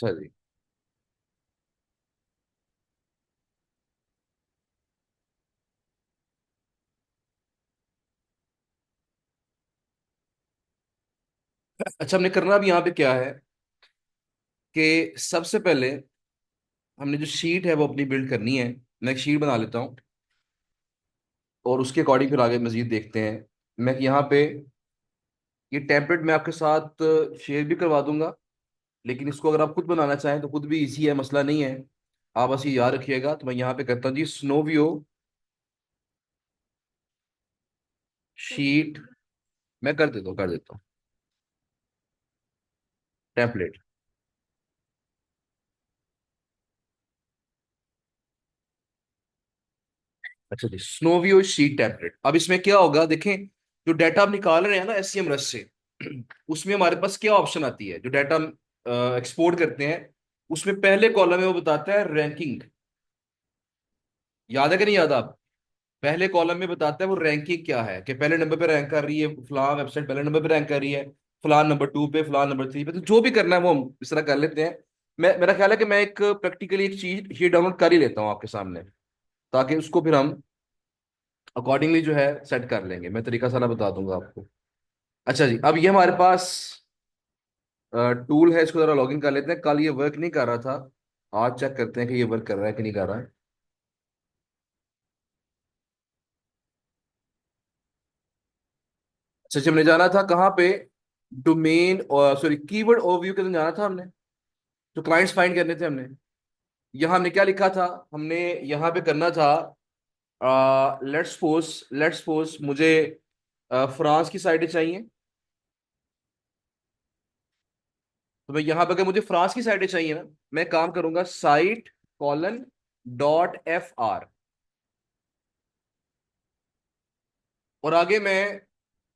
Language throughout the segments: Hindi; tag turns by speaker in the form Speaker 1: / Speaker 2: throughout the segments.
Speaker 1: अच्छा जी। अच्छा, हमने करना भी यहाँ पे क्या है कि सबसे पहले हमने जो शीट है वो अपनी बिल्ड करनी है। मैं एक शीट बना लेता हूँ और उसके अकॉर्डिंग फिर आगे मजीद देखते हैं। मैं यहाँ पे ये टेम्पलेट मैं आपके साथ शेयर भी करवा दूंगा, लेकिन इसको अगर आप खुद बनाना चाहें तो खुद भी इजी है, मसला नहीं है। आप बस ये याद रखिएगा। तो मैं यहाँ पे करता हूँ जी, स्नोवियो शीट। मैं कर देता हूँ टेम्पलेट। अच्छा जी, स्नोवियो शीट टेम्पलेट। अब इसमें क्या होगा देखें, जो डाटा आप निकाल रहे हैं ना एससीएम रस से, उसमें हमारे पास क्या ऑप्शन आती है। जो डाटा हम एक्सपोर्ट करते हैं उसमें पहले कॉलम में वो बताता है रैंकिंग। याद है कि नहीं याद आप? पहले कॉलम में बताता है वो रैंकिंग क्या है, कि पहले नंबर पे रैंक कर रही है फलां वेबसाइट, पहले नंबर पे रैंक कर रही है फलां नंबर 2 पे, फलां नंबर 3 पे। तो जो भी करना है वो हम इस तरह कर लेते हैं। मेरा ख्याल है कि मैं एक प्रैक्टिकली एक चीज ही डाउनलोड कर ही लेता हूँ आपके सामने, ताकि उसको फिर हम अकॉर्डिंगली जो है सेट कर लेंगे। मैं तरीका सारा बता दूंगा आपको। अच्छा जी, अब ये हमारे पास टूल है, इसको जरा लॉगिन कर लेते हैं। कल ये वर्क नहीं कर रहा था, आज चेक करते हैं कि ये वर्क कर रहा है कि नहीं कर रहा है। अच्छा जी, हमने जाना था कहाँ पे? डोमेन और सॉरी कीवर्ड ओवरव्यू के अंदर जाना था हमने, जो क्लाइंट्स फाइंड करने थे हमने। यहाँ हमने क्या लिखा था? हमने यहाँ पे करना था, लेट्स सपोज मुझे फ्रांस की साइडें चाहिए। तो मैं यहाँ पे, अगर मुझे फ्रांस की साइडें चाहिए ना, मैं काम करूंगा साइट कॉलन .fr। और आगे मैं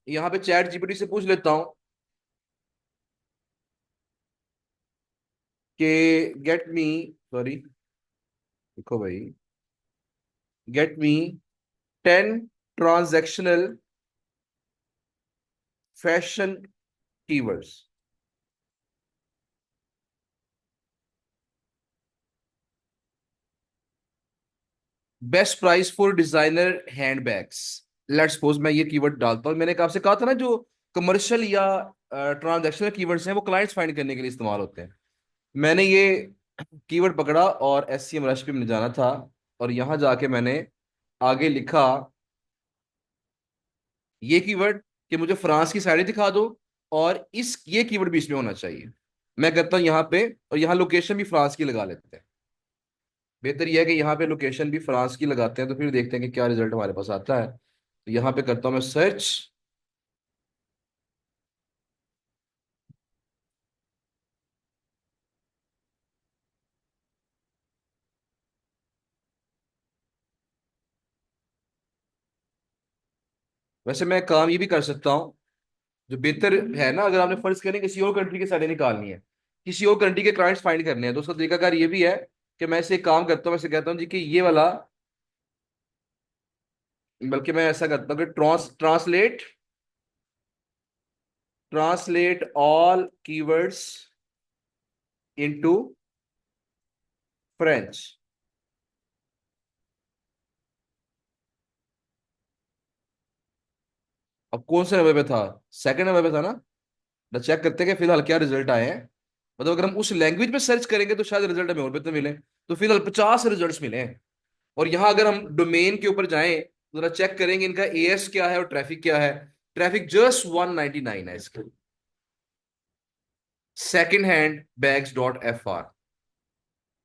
Speaker 1: यहाँ पे चैट जीपीटी से पूछ लेता हूँ कि गेट मी, सॉरी देखो भाई, get me 10 transactional fashion keywords. Best price for designer handbags. Let's suppose मैं ये कीवर्ड डालता हूँ। मैंने आपसे कहा था ना, जो कमर्शियल या ट्रांजैक्शनल कीवर्ड्स हैं वो क्लाइंट्स फाइंड करने के लिए इस्तेमाल होते हैं। मैंने ये कीवर्ड पकड़ा और एससीएम रश पे मैंने जाना था, और यहां जाके मैंने आगे लिखा ये कीवर्ड कि मुझे फ्रांस की साड़ी दिखा दो, और इस ये कीवर्ड भी इसमें होना चाहिए। मैं करता हूँ यहाँ पे, और यहाँ लोकेशन भी फ्रांस की लगा लेते हैं। बेहतर यह है कि यहाँ पे लोकेशन भी फ्रांस की लगाते हैं, तो फिर देखते हैं कि क्या रिजल्ट हमारे पास आता है। तो यहाँ पे करता हूँ मैं सर्च। वैसे मैं काम ये भी कर सकता हूँ, जो बेहतर है ना, अगर आपने फर्ज करें किसी और कंट्री की साइडें निकालनी है, किसी और कंट्री के क्लाइंट्स फाइंड करने हैं, तो उसका तरीकाकार ये भी है कि मैं इसे एक काम करता हूँ, मैं इसे कहता हूँ जी कि ये वाला, बल्कि मैं ऐसा करता हूँ कि translate translate all keywords into French. अब कौन से नंबर पे था? सेकंड नंबर पे था ना। तो चेक करते हैं कि फिलहाल क्या रिजल्ट आए हैं। मतलब अगर हम उस लैंग्वेज में सर्च करेंगे तो शायद रिजल्ट हमें और बेहतर मिले। तो फिलहाल 50 रिजल्ट्स मिले हैं। और यहाँ अगर हम डोमेन के ऊपर जाएं तो जरा चेक करेंगे इनका एएस क्या है और ट्रैफिक क्या है। ट्रैफिक जस्ट 199 है इसका। Second hand bags .fr।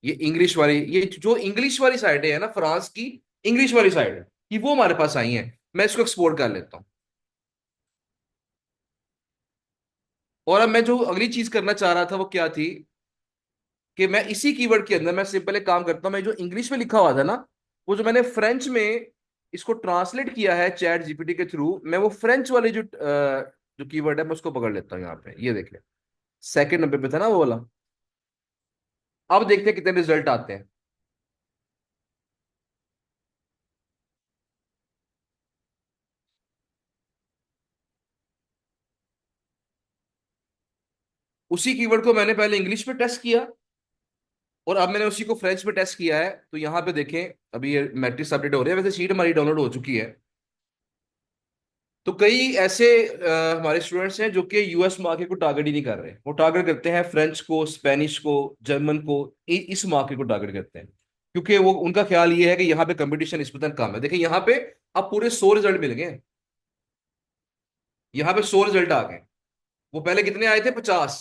Speaker 1: ये इंग्लिश वाली, ये जो इंग्लिश वाली साइट है ना फ्रांस की, इंग्लिश वाली साइट है, कि वो हमारे पास आई है। मैं इसको एक्सपोर्ट कर लेता हूँ। और अब मैं जो अगली चीज करना चाह रहा था वो क्या थी, कि मैं इसी कीवर्ड के अंदर मैं सिंपल एक काम करता हूँ। मैं जो इंग्लिश में लिखा हुआ था ना, वो जो मैंने फ्रेंच में इसको ट्रांसलेट किया है चैट जीपीटी के थ्रू, मैं वो फ्रेंच वाली जो कीवर्ड है मैं उसको पकड़ लेता हूँ। यहाँ पे ये देख ले, सेकंड नंबर पे था ना वो वाला। अब देखते हैं कितने रिजल्ट आते हैं। उसी कीवर्ड को मैंने पहले इंग्लिश में टेस्ट किया, और अब मैंने उसी को फ्रेंच में टेस्ट किया है, तो यहाँ पे देखें, अभी ये मैट्रिक्स अपडेट हो रहे हैं, वैसे शीट हमारी डाउनलोड हो चुकी है। तो कई ऐसे हमारे स्टूडेंट्स हैं जो कि यूएस मार्केट को टारगेट ही नहीं कर रहे, वो टारगेट करते हैं फ्रेंच को, स्पेनिश को, जर्मन को, इस मार्केट को टारगेट करते हैं, क्योंकि वो उनका ख्याल ये है कि यहाँ पे कंपटीशन निस्बतन कम है। देखिए यहाँ पे अब पूरे 100 रिजल्ट मिल गए, यहाँ पे 100 रिजल्ट आ गए। वो पहले कितने आए थे? 50।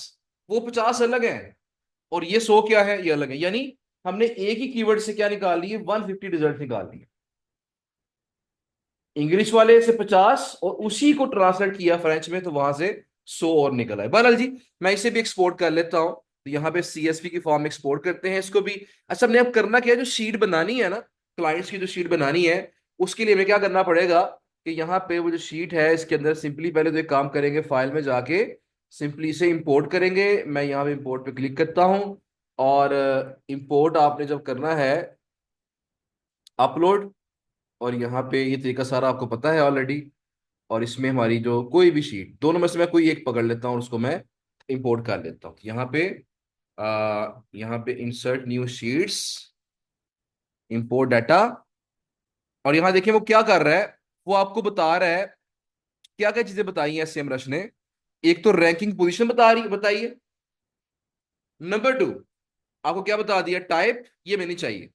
Speaker 1: वो 50 अलग हैं, और ये 100 क्या है, ये अलग है। यानी हमने एक ही कीवर्ड से क्या निकाल लिए, 150 रिजल्ट निकाल लिए। इंग्लिश वाले से 50, और उसी को ट्रांसलेट किया फ्रेंच में, तो वहां से 100 और निकल आए। बहरहाल जी, मैं इसे भी एक्सपोर्ट कर लेता हूँ, तो यहाँ पे सीएसवी की फॉर्म एक्सपोर्ट करते हैं इसको भी। अच्छा, हमने अब करना क्या है, जो शीट बनानी है ना, क्लाइंट्स की जो शीट बनानी है, उसके लिए हमें क्या करना पड़ेगा कि यहाँ पे वो जो शीट है, इसके अंदर सिंपली पहले तो एक काम करेंगे, फाइल में जाके सिंपली इसे इंपोर्ट करेंगे। मैं यहाँ पे इंपोर्ट पे क्लिक करता हूँ, और इंपोर्ट आपने जब करना है, अपलोड, और यहाँ पे ये तरीका सारा आपको पता है ऑलरेडी। और इसमें हमारी जो कोई भी शीट, दोनों में से मैं कोई एक पकड़ लेता हूँ और उसको मैं इंपोर्ट कर लेता हूँ। यहाँ पे insert new sheets, import data. और यहाँ देखिए वो क्या कर रहा है, वो आपको बता रहा है क्या क्या चीजें बताई हैं सेमरश ने। एक तो रैंकिंग पोजीशन बताइए। नंबर 2, आपको क्या बता दिया, टाइप ये में नहीं चाहिए,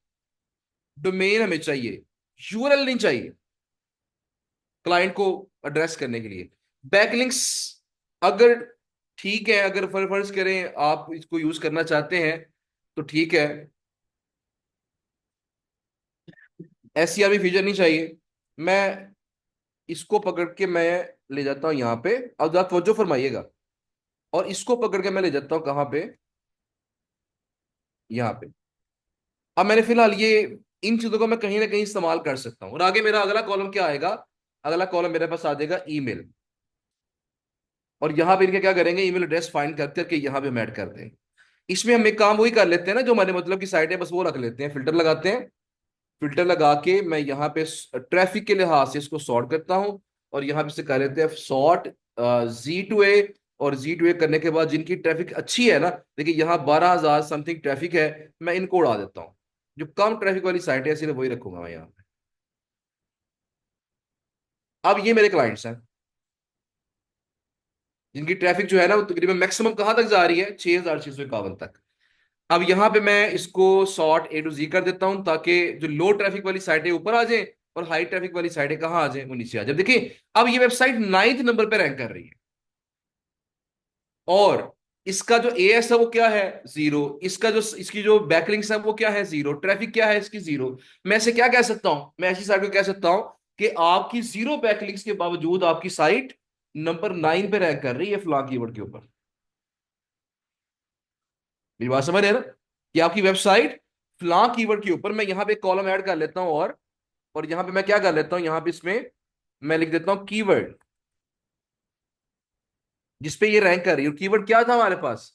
Speaker 1: डोमेन हमें चाहिए, यूआरएल नहीं चाहिए क्लाइंट को एड्रेस करने के लिए। बैकलिंक्स अगर ठीक है, अगर फर्ज करें आप इसको यूज करना चाहते हैं तो ठीक है। एससीआर भी फीचर नहीं चाहिए। मैं इसको पकड़ के मैं ले जाता हूं यहाँ पे, अब आप तवज्जो फरमाइएगा, और इसको पकड़ के मैं ले जाता हूँ कहाँ पे, यहाँ पे। अब मैंने फिलहाल ये, इन चीजों को मैं कहीं ना कहीं इस्तेमाल कर सकता हूँ, और आगे मेरा अगला कॉलम क्या आएगा, अगला कॉलम मेरे पास आ जाएगा ईमेल। और यहाँ पे इनके क्या करेंगे, ईमेल एड्रेस फाइंड कर करके यहाँ पे हम ऐड कर देंगे। इसमें हम एक काम वही कर लेते हैं ना, जो हमारे मतलब की साइट है, बस वो रख लेते हैं, फिल्टर लगाते हैं। फिल्टर लगा के मैं यहाँ पे ट्रैफिक के लिहाज से इसको सॉर्ट करता हूँ, और यहाँ पे से कर लेते हैं सॉर्ट Z to A। और Z to A करने के बाद जिनकी ट्रैफिक अच्छी है ना, देखिए यहाँ 12,000 समथिंग ट्रैफिक है, मैं इनको उड़ा देता हूँ। जो कम ट्रैफिक वाली साइट है सिर्फ वही रखूंगा मैं यहाँ पे। अब ये मेरे क्लाइंट्स हैं जिनकी ट्रैफिक जो है ना, वो तकरीबन मैक्सिमम कहाँ तक जा रही है, 6,651 तक। अब यहाँ पे मैं इसको सॉर्ट A to Z कर देता हूं, ताकि जो लो ट्रैफिक वाली साइटें ऊपर आ जाएं, और हाई ट्रैफिक वाली साइटें कहाँ आ जाएं, वो नीचे आ जाए। देखिए अब ये वेबसाइट 9th नंबर पे रैंक कर रही है, और इसका जो एएस है वो क्या है, 0। इसका जो इसकी जो बैकलिंक्स है वो क्या है, 0। ट्रैफिक क्या है इसकी, 0। मैं ऐसे क्या कह सकता हूं, मैं ऐसी साइट को कह सकता हूं कि आपकी 0 बैकलिंक्स के बावजूद आपकी साइट नंबर 9 पे रैंक कर रही है फलां कीवर्ड के ऊपर। मेरी बात समझ रहे हैं ना, कि आपकी वेबसाइट फलां कीवर्ड के ऊपर, मैं यहाँ पे कॉलम ऐड कर लेता हूँ, और यहाँ पे मैं क्या कर लेता हूँ, यहाँ पे इसमें मैं लिख देता हूँ कीवर्ड जिसपे ये रैंक कर रही है। और कीवर्ड क्या था हमारे पास,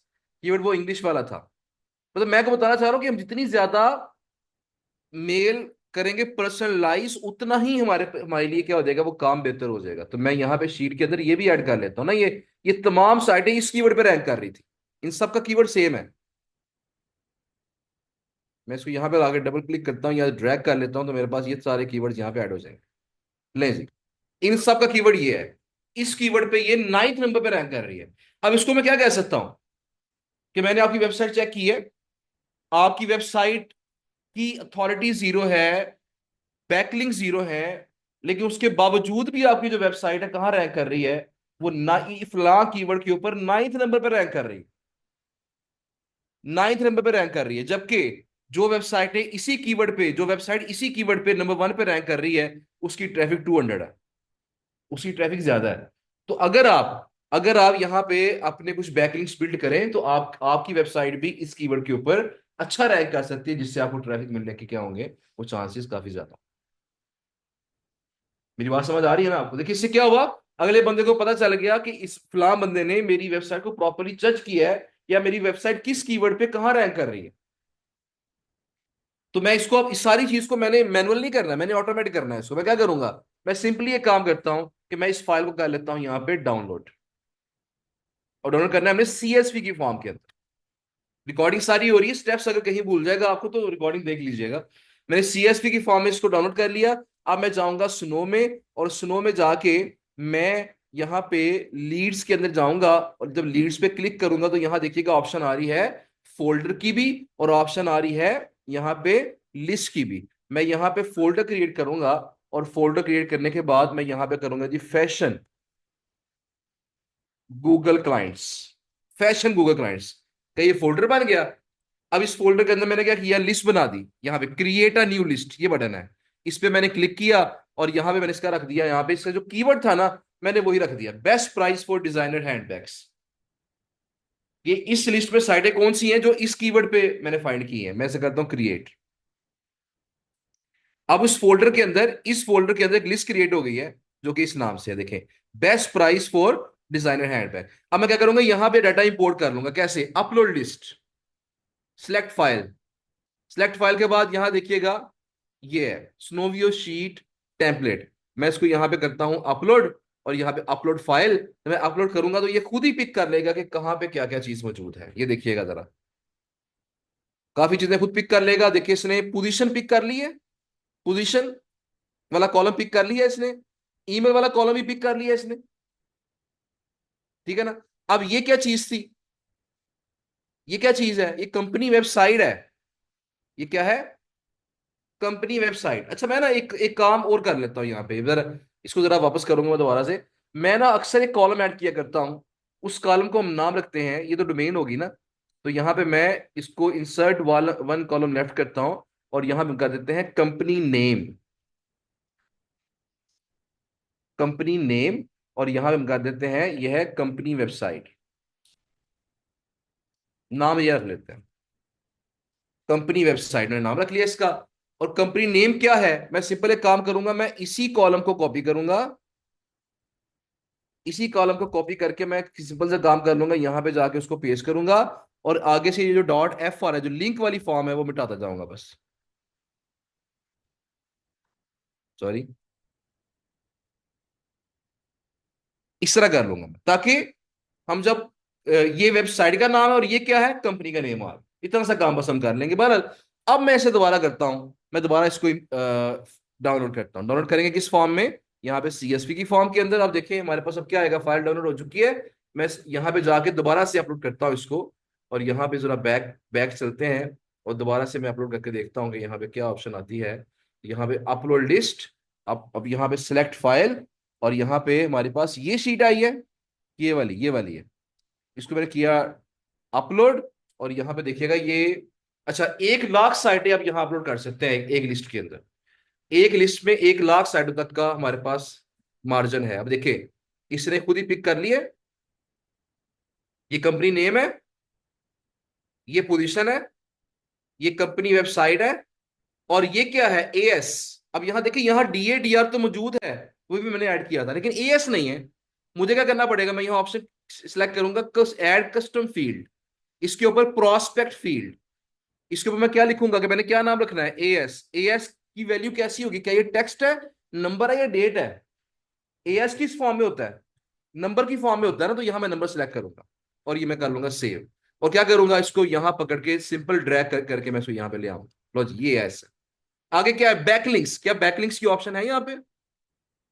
Speaker 1: कीवर्ड वो इंग्लिश वाला था। मतलब मैं को बताना चाह रहा हूँ कि हम जितनी ज्यादा मेल करेंगे पर्सनलाइज, उतना ही हमारे लिए क्या हो जाएगा, वो काम बेहतर हो जाएगा। तो मैं यहाँ पे शीट के अंदर ये भी ऐड कर लेता हूँ ना, ये तमाम साइटें इस कीवर्ड पे रैंक कर रही थी, इन सब का कीवर्ड सेम है। मैं इसको यहाँ पे आगे डबल क्लिक करता हूँ या ड्रैग कर लेता हूँ, तो मेरे पास ये सारे कीवर्ड्स यहाँ पे ऐड हो जाएंगे। ले जी, इन सब का कीवर्ड ये है, इस कीवर्ड पे ये 9th नंबर पे रैंक कर रही है। अब इसको मैं क्या कह सकता हूं, कि मैंने आपकी वेबसाइट चेक की है, आपकी वेबसाइट की अथॉरिटी 0 है, बैकलिंक 0 है, लेकिन उसके बावजूद भी आपकी जो वेबसाइट है कहाँ रैंक कर रही है, वो ना फलां कीवर्ड के ऊपर 9th नंबर पे रैंक कर रही है। 9th नंबर पे रैंक कर रही है, जबकि जो वेबसाइट इसी कीवर्ड पे नंबर 1 पे रैंक कर रही है, उसकी ट्रैफिक 200 है, उसकी ट्रैफिक ज्यादा है। तो अगर आप यहाँ पे अपने कुछ बैकलिंक्स बिल्ड करें, तो आपकी वेबसाइट भी इस कीवर्ड के ऊपर अच्छा रैंक कर सकती है, जिससे आपको ट्रैफिक मिलने के क्या होंगे, वो चांसेस काफी ज्यादा। मेरी बात समझ आ रही है ना आपको? देखिए इससे क्या हुआ, अगले बंदे को पता चल गया कि इस फलां बंदे ने मेरी वेबसाइट को प्रॉपरली जज किया है, या मेरी वेबसाइट किस कीवर्ड पे कहाँ रैंक कर रही है। तो मैं इसको, अब इस सारी चीज को मैंने मैनुअल नहीं करना है, मैंने ऑटोमेटिक करना है। इसको मैं क्या करूंगा, मैं सिंपली एक काम करता हूं कि मैं इस फाइल को कर लेता हूं यहाँ पे डाउनलोड, और डाउनलोड करना है हमने CSV की फॉर्म के अंदर। रिकॉर्डिंग सारी हो रही है, स्टेप्स अगर कहीं भूल जाएगा आपको तो रिकॉर्डिंग देख लीजिएगा। मैंने सीएसवी की फॉर्म में इसको डाउनलोड कर लिया। अब मैं जाऊंगा स्नो में, और स्नो में जाके मैं यहाँ पे लीड्स के अंदर जाऊंगा, और जब लीड्स पे क्लिक करूंगा तो यहाँ देखिएगा ऑप्शन आ रही है फोल्डर की भी, और ऑप्शन आ रही है यहाँ पे लिस्ट की भी। मैं यहाँ पे फोल्डर क्रिएट करूंगा, और फोल्डर क्रिएट करने के बाद मैं यहाँ पे करूंगा जी fashion Google clients, fashion Google clients का ये फोल्डर बन गया। अब इस फोल्डर के अंदर मैंने क्या किया, लिस्ट बना दी। यहाँ पे क्रिएट अ न्यू लिस्ट ये बटन है, इस पे मैंने क्लिक किया, और यहाँ पे मैंने इसका रख दिया, यहाँ पे इसका जो कीवर्ड था ना मैंने वही रख दिया, best price for designer handbags. ये इस लिस्ट में साइटें कौन सी हैं जो इस कीवर्ड पे मैंने फाइंड की है, मैं इसे करता हूँ क्रिएट। अब उस फोल्डर के अंदर, इस फोल्डर के अंदर एक लिस्ट क्रिएट हो गई है जो कि इस नाम से है, देखें, best price for designer handbag. अब मैं क्या करूंगा, यहां पे डाटा इंपोर्ट कर लूंगा, कैसे, upload list, select file. Select file के बाद यहां देखिएगा ये है स्नोवियो शीट टेम्पलेट। मैं इसको यहां पे करता हूं अपलोड, और यहां पे अपलोड फाइल। तो मैं अपलोड करूंगा तो ये खुद ही पिक कर लेगा कि कहां पे क्या क्या चीज मौजूद है। ये देखिएगा जरा, काफी चीजें खुद पिक कर लेगा। देखिए इसने पोजीशन पिक कर ली है, पोजीशन वाला कॉलम पिक कर लिया इसने, ईमेल वाला कॉलम भी पिक कर लिया इसने, ठीक है ना। अब ये क्या चीज थी, ये क्या चीज है, ये कंपनी वेबसाइट है। ये क्या है, कंपनी वेबसाइट। अच्छा मैं ना एक एक काम और कर लेता हूँ यहाँ पे जरा, इसको जरा वापस करूंगा मैं दोबारा से। मैं ना अक्सर एक कॉलम ऐड किया करता हूँ, उस कॉलम को हम नाम रखते हैं, ये तो डोमेन होगी ना, तो यहाँ पे मैं इसको इंसर्ट वाला वन कॉलम लेफ्ट करता हूँ, और यहाँ पे कर देते हैं कंपनी नेम, कंपनी नेम, और यहाँ पे हम कर देते हैं यह है कंपनी वेबसाइट, नाम ये रख लेते हैं, कंपनी वेबसाइट में नाम रख लिया इसका। और कंपनी नेम क्या है, मैं सिंपल एक काम करूंगा, मैं इसी कॉलम को कॉपी करूंगा, इसी कॉलम को कॉपी करके मैं सिंपल से काम कर लूंगा, यहां पे जाके उसको पेस्ट करूंगा, और आगे से ये जो डॉट एफ आ रहा है, जो लिंक वाली फॉर्म है, वो मिटाता जाऊंगा बस। सॉरी, इस तरह कर लूंगा मैं, ताकि हम जब ये वेबसाइट का नाम है और ये क्या है, कंपनी का नेम आ रहा है, इतना सा काम बस हम कर लेंगे। बहरहाल अब मैं इसे दोबारा करता हूं, मैं दोबारा इसको डाउनलोड करता हूँ। डाउनलोड करेंगे किस फॉर्म में, यहाँ पे सीएसवी की फॉर्म के अंदर। आप देखिए हमारे पास अब क्या आएगा, फाइल डाउनलोड हो चुकी है। मैं यहाँ पे जाके दोबारा से अपलोड करता हूँ इसको, और यहाँ पे जरा बैक बैक चलते हैं, और दोबारा से मैं अपलोड करके देखता हूँ कि यहाँ पे क्या ऑप्शन आती है। यहाँ पे अपलोड लिस्ट, अब यहाँ पे सिलेक्ट फाइल, और यहाँ पे हमारे पास ये शीट आई है, ये वाली है, इसको मैंने किया अपलोड, और यहाँ पे देखिएगा ये, अच्छा 1 लाख साइटें आप यहाँ अपलोड कर सकते हैं एक लिस्ट के अंदर, एक लिस्ट में 1 लाख साइटों तक का हमारे पास मार्जिन है। अब देखिए इसने खुद ही पिक कर लिए, ये कंपनी नेम है, ये पोजीशन है, ये कंपनी वेबसाइट है, और ये क्या है, एएस। अब यहां देखिए यहाँ डीए डीआर तो मौजूद है, वो भी मैंने ऐड किया था, लेकिन एएस नहीं है। मुझे क्या करना पड़ेगा, मैं यहाँ ऑप्शन सिलेक्ट करूंगा, ऐड कस्टम फील्ड, इसके ऊपर प्रोस्पेक्ट फील्ड, इसके ऊपर मैं क्या लिखूंगा कि मैंने क्या नाम रखना है, एएस। एएस की वैल्यू कैसी होगी, क्या ये टेक्स्ट है, नंबर है, या डेट है। एएस किस फॉर्म में होता है, नंबर की फॉर्म में होता है ना, तो यहां मैं नंबर सेलेक्ट करूंगा, और ये मैं कर लूंगा सेव। और क्या करूंगा, इसको यहां पकड़ के सिंपल ड्रैग करके मैं इसको यहां पे ले आऊंगा। लो जी ये ऐसा। आगे क्या है, बैकलिंक्स, क्या बैकलिंक्स की ऑप्शन है यहाँ पे,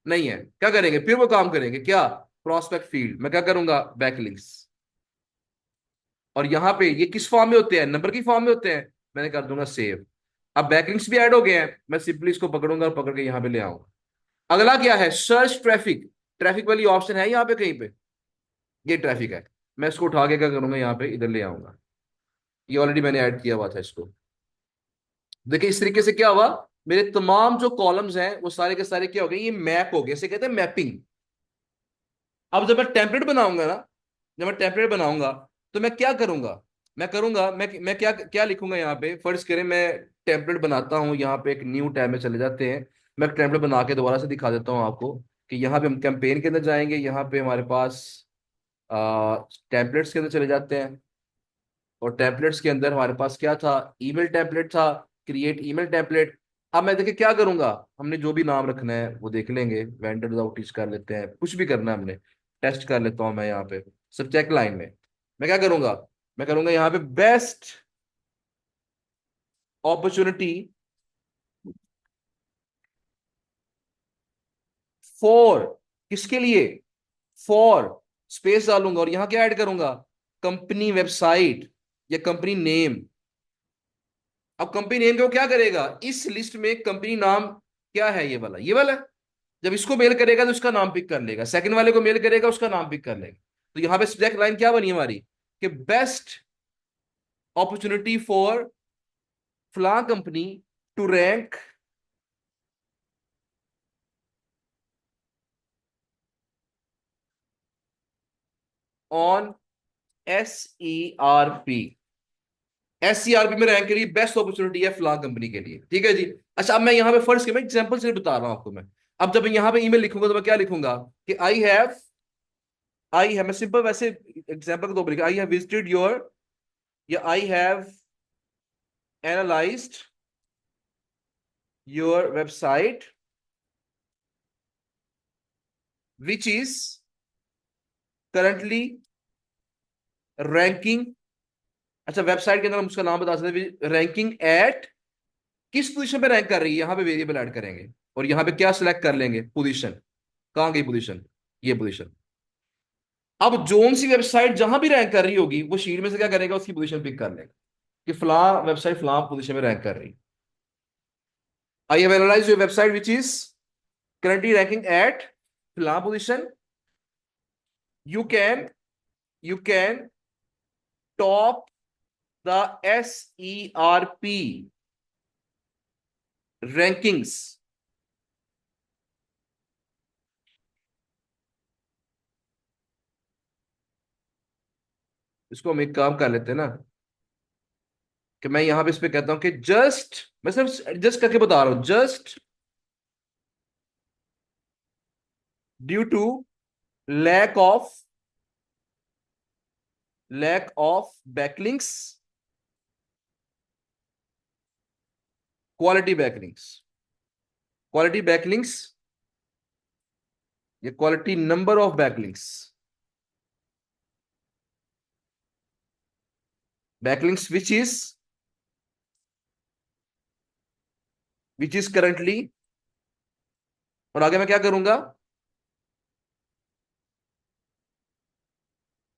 Speaker 1: नहीं है। क्या करेंगे फिर, वो काम करेंगे क्या, प्रोस्पेक्ट फील्ड मैं क्या करूंगा, बैकलिंक्स। और यहाँ पे ये किस फॉर्म में होते हैं, नंबर की फॉर्म में होते हैं, मैंने कर दूंगा सेव। अब बैकलिंक्स भी ऐड हो गए हैं, मैं सिंपली इसको पकड़ूंगा और पकड़ के यहाँ पे ले आऊंगा। अगला क्या है, सर्च ट्रैफिक, ट्रैफिक वाली ऑप्शन है यहाँ पे कहीं पे, ये ट्रैफिक है। मैं इसको उठा के क्या करूंगा, यहाँ पे इधर ले आऊंगा, ये ऑलरेडी मैंने ऐड किया हुआ था इसको। देखिए इस तरीके से क्या हुआ, मेरे तमाम जो कॉलम्स हैं वो सारे के सारे क्या हो गए, ये मैप हो गए, इसे कहते हैं मैपिंग। अब जब मैं टेम्पलेट बनाऊंगा ना, जब मैं टेम्पलेट बनाऊंगा तो मैं क्या करूंगा, मैं क्या क्या लिखूंगा यहाँ पे, फर्ज करें मैं टेम्पलेट बनाता हूँ, यहाँ पे एक न्यू टैब में चले जाते हैं। मैं टेम्पलेट बना के दोबारा से दिखा देता हूँ आपको, कि यहाँ पे हम कैंपेन के अंदर जाएंगे, यहाँ पे हमारे पास टेम्पलेट्स के अंदर चले जाते हैं, और टेम्पलेट्स के अंदर हमारे पास क्या था, ईमेल टेम्पलेट था, क्रिएट ईमेल टेम्पलेट। अब मैं देखिए क्या करूंगा, हमने जो भी नाम रखना है वो देख लेंगे, वेंडर आउटरीच कर लेते हैं, कुछ भी करना है हमने, टेस्ट कर लेता हूं मैं यहाँ पे, सब्जेक्ट लाइन में मैं क्या करूंगा, मैं करूंगा यहां पे बेस्ट अपॉर्चुनिटी फॉर, किसके लिए, फॉर, स्पेस डालूंगा और यहां क्या ऐड करूंगा, कंपनी वेबसाइट या कंपनी नेम। अब कंपनी नेम को क्या करेगा, इस लिस्ट में कंपनी नाम क्या है, ये वाला। जब इसको मेल करेगा तो उसका नाम पिक कर लेगा, सेकंड वाले को मेल करेगा उसका नाम पिक कर लेगा। तो यहां पे सब्जेक्ट लाइन क्या बनी हमारी, कि बेस्ट अपॉर्चुनिटी फॉर फ्ला company to rank on SERP। SERP में रैंक के लिए बेस्ट अपॉर्चुनिटी है फ्ला कंपनी के लिए, ठीक है जी। अच्छा, अब मैं यहाँ पे फर्स्ट के मैं एग्जांपल से बता रहा हूँ आपको मैं। अब जब मैं यहाँ पे ईमेल लिखूंगा तो मैं क्या लिखूंगा, कि आई हैव, मैं सिंपल वैसे एग्जांपल के तौर पर लिखा, आई हैव विजिटेड योर, या I have analysed your website which is currently ranking. अच्छा, वेबसाइट के अंदर हम उसका नाम बता सकते हैं, रैंकिंग एट, किस पोजीशन पे रैंक कर रही है, यहां पे वेरिएबल ऐड करेंगे और यहां पे क्या सिलेक्ट कर लेंगे, पोजीशन। कहां गई पोजीशन, ये पोजीशन। अब जोन सी वेबसाइट जहां भी रैंक कर रही होगी वो शीट में से क्या करेगा, उसकी पोजीशन पिक कर लेगा, कि फला वेबसाइट फला पोजीशन में रैंक कर रही है। I have analysed your website which is currently ranking at फला position. You can top the SERP rankings। इसको हम एक काम कर लेते हैं ना, कि मैं यहां पे इस पे कहता हूं कि जस्ट, मैं सिर्फ एडजस्ट करके बता रहा हूं, just due to lack of lack of backlinks, quality backlinks, quality backlinks या quality number of backlinks, backlinks which is currently, और आगे मैं क्या करूंगा,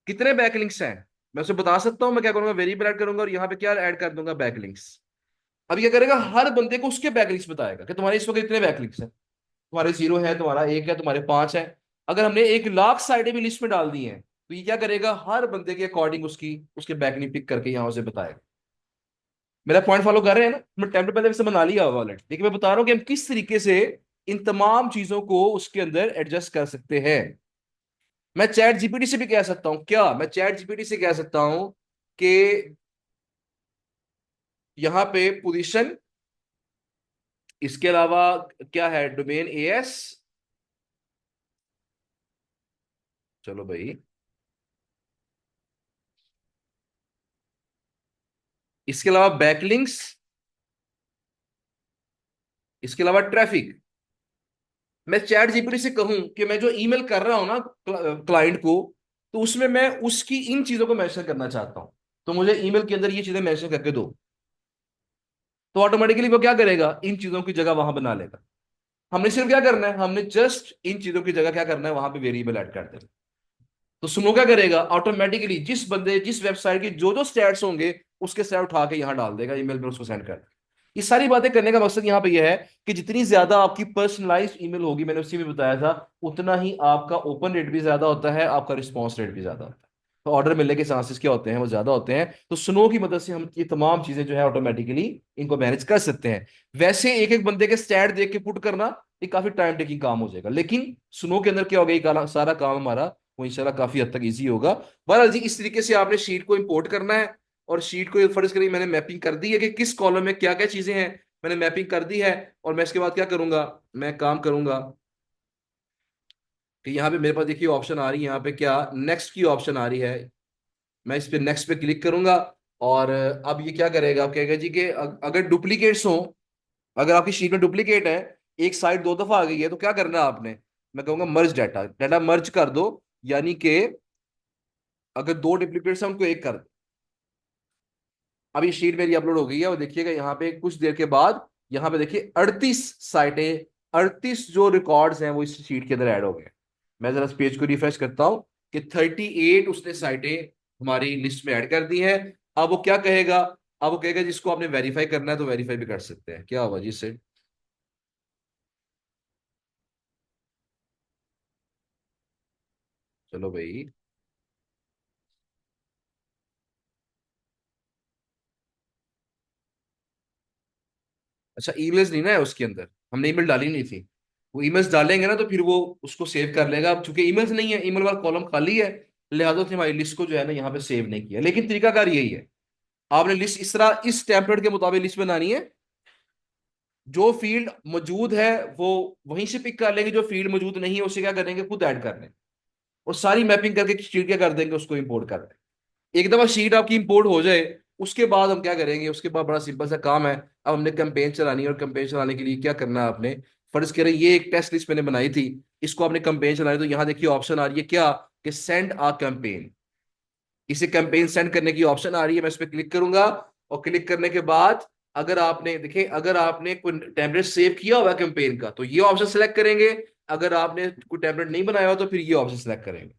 Speaker 1: कितने बैकलिंक्स हैं मैं उसे बता सकता हूं। मैं क्या करूंगा, वेरिएबल ऐड करूंगा और यहां पे क्या ऐड कर दूंगा, बैकलिंक्स। अब क्या करेगा, हर बंदे को उसके बैकलिंक्स बताएगा कि तुम्हारे इस वक्त कितने बैकलिंक्स हैं, तुम्हारे 0 है, तुम्हारा 1 है, तुम्हारे 5 है। अगर हमने 1 लाख साइडें भी लिस्ट में डाल दी हैं तो ये क्या करेगा, हर बंदे के अकॉर्डिंग उसकी उसके बैकलिंक पिक करके यहां से बताएगा। मेरा पॉइंट फॉलो कर रहे हैं ना, मैं टाइम पहले से बना लिया होगा ऑलरेडी, लेकिन मैं बता रहा हूं कि हम किस तरीके से इन तमाम चीजों को उसके अंदर एडजस्ट कर सकते हैं। मैं चैट जीपीटी से भी कह सकता हूं, क्या मैं चैट जीपीटी से कह सकता हूं कि यहां पे पोजीशन, इसके अलावा क्या है, डोमेन एएस, चलो भाई, इसके अलावा बैकलिंक्स, इसके अलावा ट्रैफिक। मैं चैट जीपीटी से कहूं कि मैं जो ईमेल कर रहा हूं ना क्लाइंट को, तो उसमें मैं उसकी इन चीजों को मेंशन करना चाहता हूं, तो मुझे ईमेल के अंदर ये चीजें मेंशन करके दो। तो ऑटोमेटिकली वो क्या करेगा, इन चीजों की जगह वहां बना लेगा। हमने सिर्फ क्या करना है, हमने जस्ट इन चीजों की जगह क्या करना है, वहां पे वेरिएबल ऐड कर देना। तो सुनो क्या करेगा, ऑटोमेटिकली जिस बंदे जिस वेबसाइट की जो जो स्टैट्स होंगे उसके स्टैट उठा के यहाँ डाल देगा, ईमेल में उसको सेंड कर देगा। ये सारी बातें करने का मकसद यहाँ पे यह है कि जितनी ज्यादा आपकी पर्सनलाइज्ड ईमेल होगी, मैंने उसी में बताया था, उतना ही आपका ओपन रेट भी ज्यादा होता है, आपका रिस्पॉन्स रेट भी ज्यादा होता है, तो ऑर्डर मिलने के चांसेस क्या होते हैं, वो ज्यादा होते हैं। तो सुनो की मदद से हम ये तमाम चीजें जो है ऑटोमेटिकली इनको मैनेज कर सकते हैं। वैसे एक एक बंदे के स्टैट देख के पुट करना ये काफी टाइम टेकिंग काम हो जाएगा, लेकिन सुनो के अंदर क्या होगा, सारा काम हमारा वो इंशाल्लाह काफी हद तक इजी होगा। बहरहाल जी, इस तरीके से आपने शीट को इंपोर्ट करना है, और शीट को फर्ज करिए मैंने मैपिंग कर दी है कि किस कॉलम में क्या क्या चीजें हैं, मैंने मैपिंग कर दी है। और मैं इसके बाद क्या करूंगा, मैं काम करूंगा कि यहाँ पे मेरे पास देखिए ऑप्शन आ रही है, यहाँ पे क्या नेक्स्ट की ऑप्शन आ रही है, मैं इस पे नेक्स्ट पे क्लिक करूंगा। और अब ये क्या करेगा, आप कहेगा जी कि अगर डुप्लीकेट्स हो, अगर आपकी शीट में डुप्लीकेट है, एक साइड 2 दफा आ गई है, तो क्या करना है आपने, मैं कहूंगा मर्ज डाटा, डाटा मर्ज कर दो, यानी कि अगर 2 डुप्लीकेट्स हैं उनको एक कर दो। अब ये शीट मेरी अपलोड हो गई है, और देखिएगा यहाँ पे कुछ देर के बाद यहाँ पे देखिए 38 साइटें, 38 जो रिकॉर्ड्स हैं वो इस शीट के अंदर ऐड हो गए। मैं जरा इस पेज को रिफ्रेश करता हूँ कि 38 उसने साइटें हमारी लिस्ट में ऐड कर दी हैं। अब वो क्या कहेगा? अब वो कहेगा जिसको आपने वेरीफाई करना है तो वेरीफाई भी कर सकते हैं। क्या होगा जी इससे? चलो भाई। अच्छा, ईमेल्स नहीं ना है उसके अंदर, हमने ईमेल डाली नहीं थी। वो ईमेल्स डालेंगे ना तो फिर वो उसको सेव कर लेगा। अब चूंकि ईमेल्स नहीं है, ईमेल वाला कॉलम खाली है, लिहाजा उसने हमारी लिस्ट को जो है ना यहाँ पे सेव नहीं किया। लेकिन तरीकाकार यही है, आपने लिस्ट इस तरह इस टेम्पलेट के मुताबिक लिस्ट बनानी है। जो फील्ड मौजूद है वो वहीं से पिक कर लेंगे, जो फील्ड मौजूद नहीं है उसे क्या करेंगे, खुद ऐड कर लेंगे। और सारी मैपिंग करके शीट क्या कर देंगे, उसको इंपोर्ट कर देंगे। एक दफा शीट आपकी इंपोर्ट हो जाए, उसके बाद हम क्या करेंगे, उसके बाद बड़ा सिंपल सा काम है। अब हमने कैंपेन चलानी है, और कैंपेन चलाने के लिए क्या करना है आपने, फर्ज करें ये एक टेस्ट लिस्ट मैंने बनाई थी, इसको आपने कैंपेन चलानी, तो यहाँ देखिए ऑप्शन आ रही है क्या, कि सेंड आ कैंपेन। इसे कैंपेन सेंड करने की ऑप्शन आ रही है, मैं इस पर क्लिक करूंगा। और क्लिक करने के बाद अगर आपने देखिए, अगर आपने कोई टेम्पलेट सेव किया हुआ कैंपेन का तो ये ऑप्शन सेलेक्ट करेंगे। अगर आपने कोई टेम्पलेट नहीं बनाया हो तो फिर ये ऑप्शन सेलेक्ट करेंगे।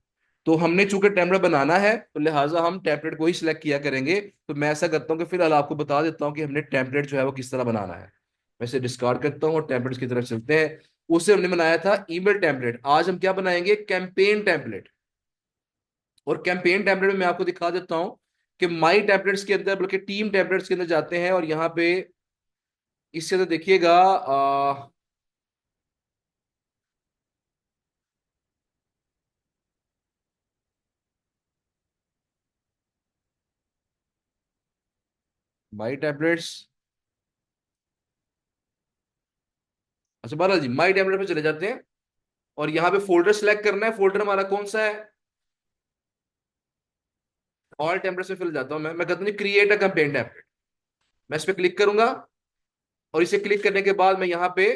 Speaker 1: तो हमने चूंकि टेम्पलेट बनाना है तो लिहाजा हम टेम्पलेट को ही सिलेक्ट किया करेंगे। तो मैं ऐसा करता हूँ कि फिलहाल आपको बता देता हूँ कि हमने टेम्पलेट जो है वो किस तरह बनाना है। मैं इसे डिस्कार्ड करता हूँ और टेम्पलेट्स की तरफ चलते हैं। उसे हमने बनाया था ईमेल टेम्पलेट, आज हम क्या बनाएंगे, कैंपेन टेम्पलेट। और कैंपेन टेम्पलेट में मैं आपको दिखा देता हूं कि माई टेम्पलेट्स के अंदर, बल्कि टीम टेम्पलेट्स के अंदर जाते हैं, और यहाँ पे इसके अंदर देखिएगा माई टेम्पलेट्स। अच्छा बाला जी, माई टेम्पलेट पे चले जाते हैं, और यहाँ पे फोल्डर सेलेक्ट करना है। फोल्डर हमारा कौन सा है, ऑल टेम्पलेट्स में फिल जाता हूं मैं कहता हूँ क्रिएट अ कैंपेन टेम्पलेट। मैं इस पे क्लिक करूंगा, और इसे क्लिक करने के बाद मैं यहाँ पे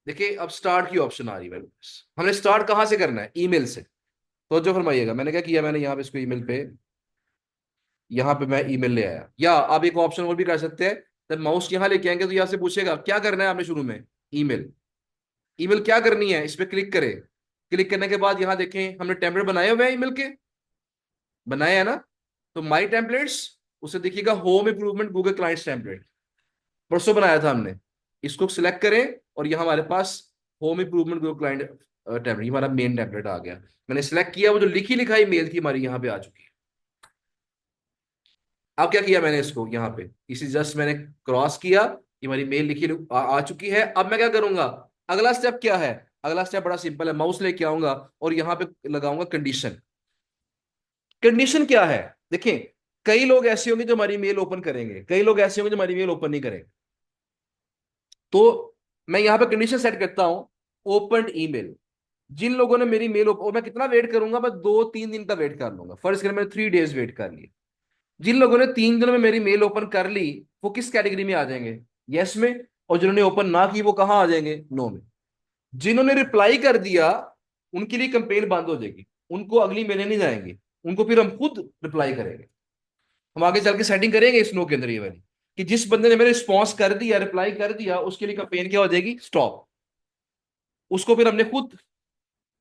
Speaker 1: देखिए अब स्टार्ट की ऑप्शन आ रही है मेरे पास। हमने स्टार्ट कहाँ से करना है, ईमेल से। तो जो फरमाइएगा, मैंने क्या किया, मैंने यहाँ पे इसको ईमेल पे, यहाँ पे मैं ईमेल ले आया। या आप एक ऑप्शन और भी कर सकते हैं, जब माउस यहाँ लेके आएंगे तो यहाँ से पूछेगा क्या करना है आपने शुरू में, ईमेल। ईमेल क्या करनी है, इस पे क्लिक करें। क्लिक करने के बाद यहाँ देखें हमने टेम्पलेट बनाए हुए हैं ईमेल के, बनाए हैं ना। तो माई टेम्पलेट्स, उसे देखिएगा home improvement Google clients template, परसों बनाया था हमने। इसको सिलेक्ट करें, और यहाँ हमारे पास home improvement Google client template, हमारा मेन टेम्पलेट आ गया। मैंने सिलेक्ट किया, वो जो लिखी लिखाई मेल थी हमारी यहाँ पे आ चुकी है। अब क्या किया मैंने, इसको यहाँ पे इसी जस्ट मैंने क्रॉस किया, ये हमारी मेल लिखी आ चुकी है। अब मैं क्या करूंगा, अगला स्टेप क्या है, अगला स्टेप बड़ा सिंपल है, माउस लेके आऊंगा और यहाँ पे लगाऊंगा कंडीशन। कंडीशन क्या है, देखिए कई लोग ऐसे होंगे जो हमारी मेल ओपन करेंगे, कई लोग ऐसे होंगे जो हमारी मेल ओपन नहीं करेंगे। तो मैं यहाँ पे कंडीशन सेट करता हूं, ओपन ईमेल। जिन लोगों ने मेरी मेल और मैं कितना वेट करूंगा, मैं 2-3 दिन का वेट कर लूंगा, फर्ज करें मैंने 3 डेज वेट कर लिया। जिन लोगों ने 3 दिनों में मेरी मेल ओपन कर ली, वो किस कैटेगरी में आ जाएंगे, यस में। और जिन्होंने ओपन ना की वो कहाँ आ जाएंगे, नो में। जिन्होंने रिप्लाई कर दिया उनके लिए कंपेन बंद हो जाएगी, उनको अगली मेलें नहीं जाएंगी, उनको फिर हम खुद रिप्लाई करेंगे। हम आगे चल के सेटिंग करेंगे इस नो के अंदर ये वाली, कि जिस बंदे ने मेरे रिस्पॉन्स कर दिया, रिप्लाई कर दिया, उसके लिए कंपेन क्या हो जाएगी, स्टॉप। उसको फिर हमने खुद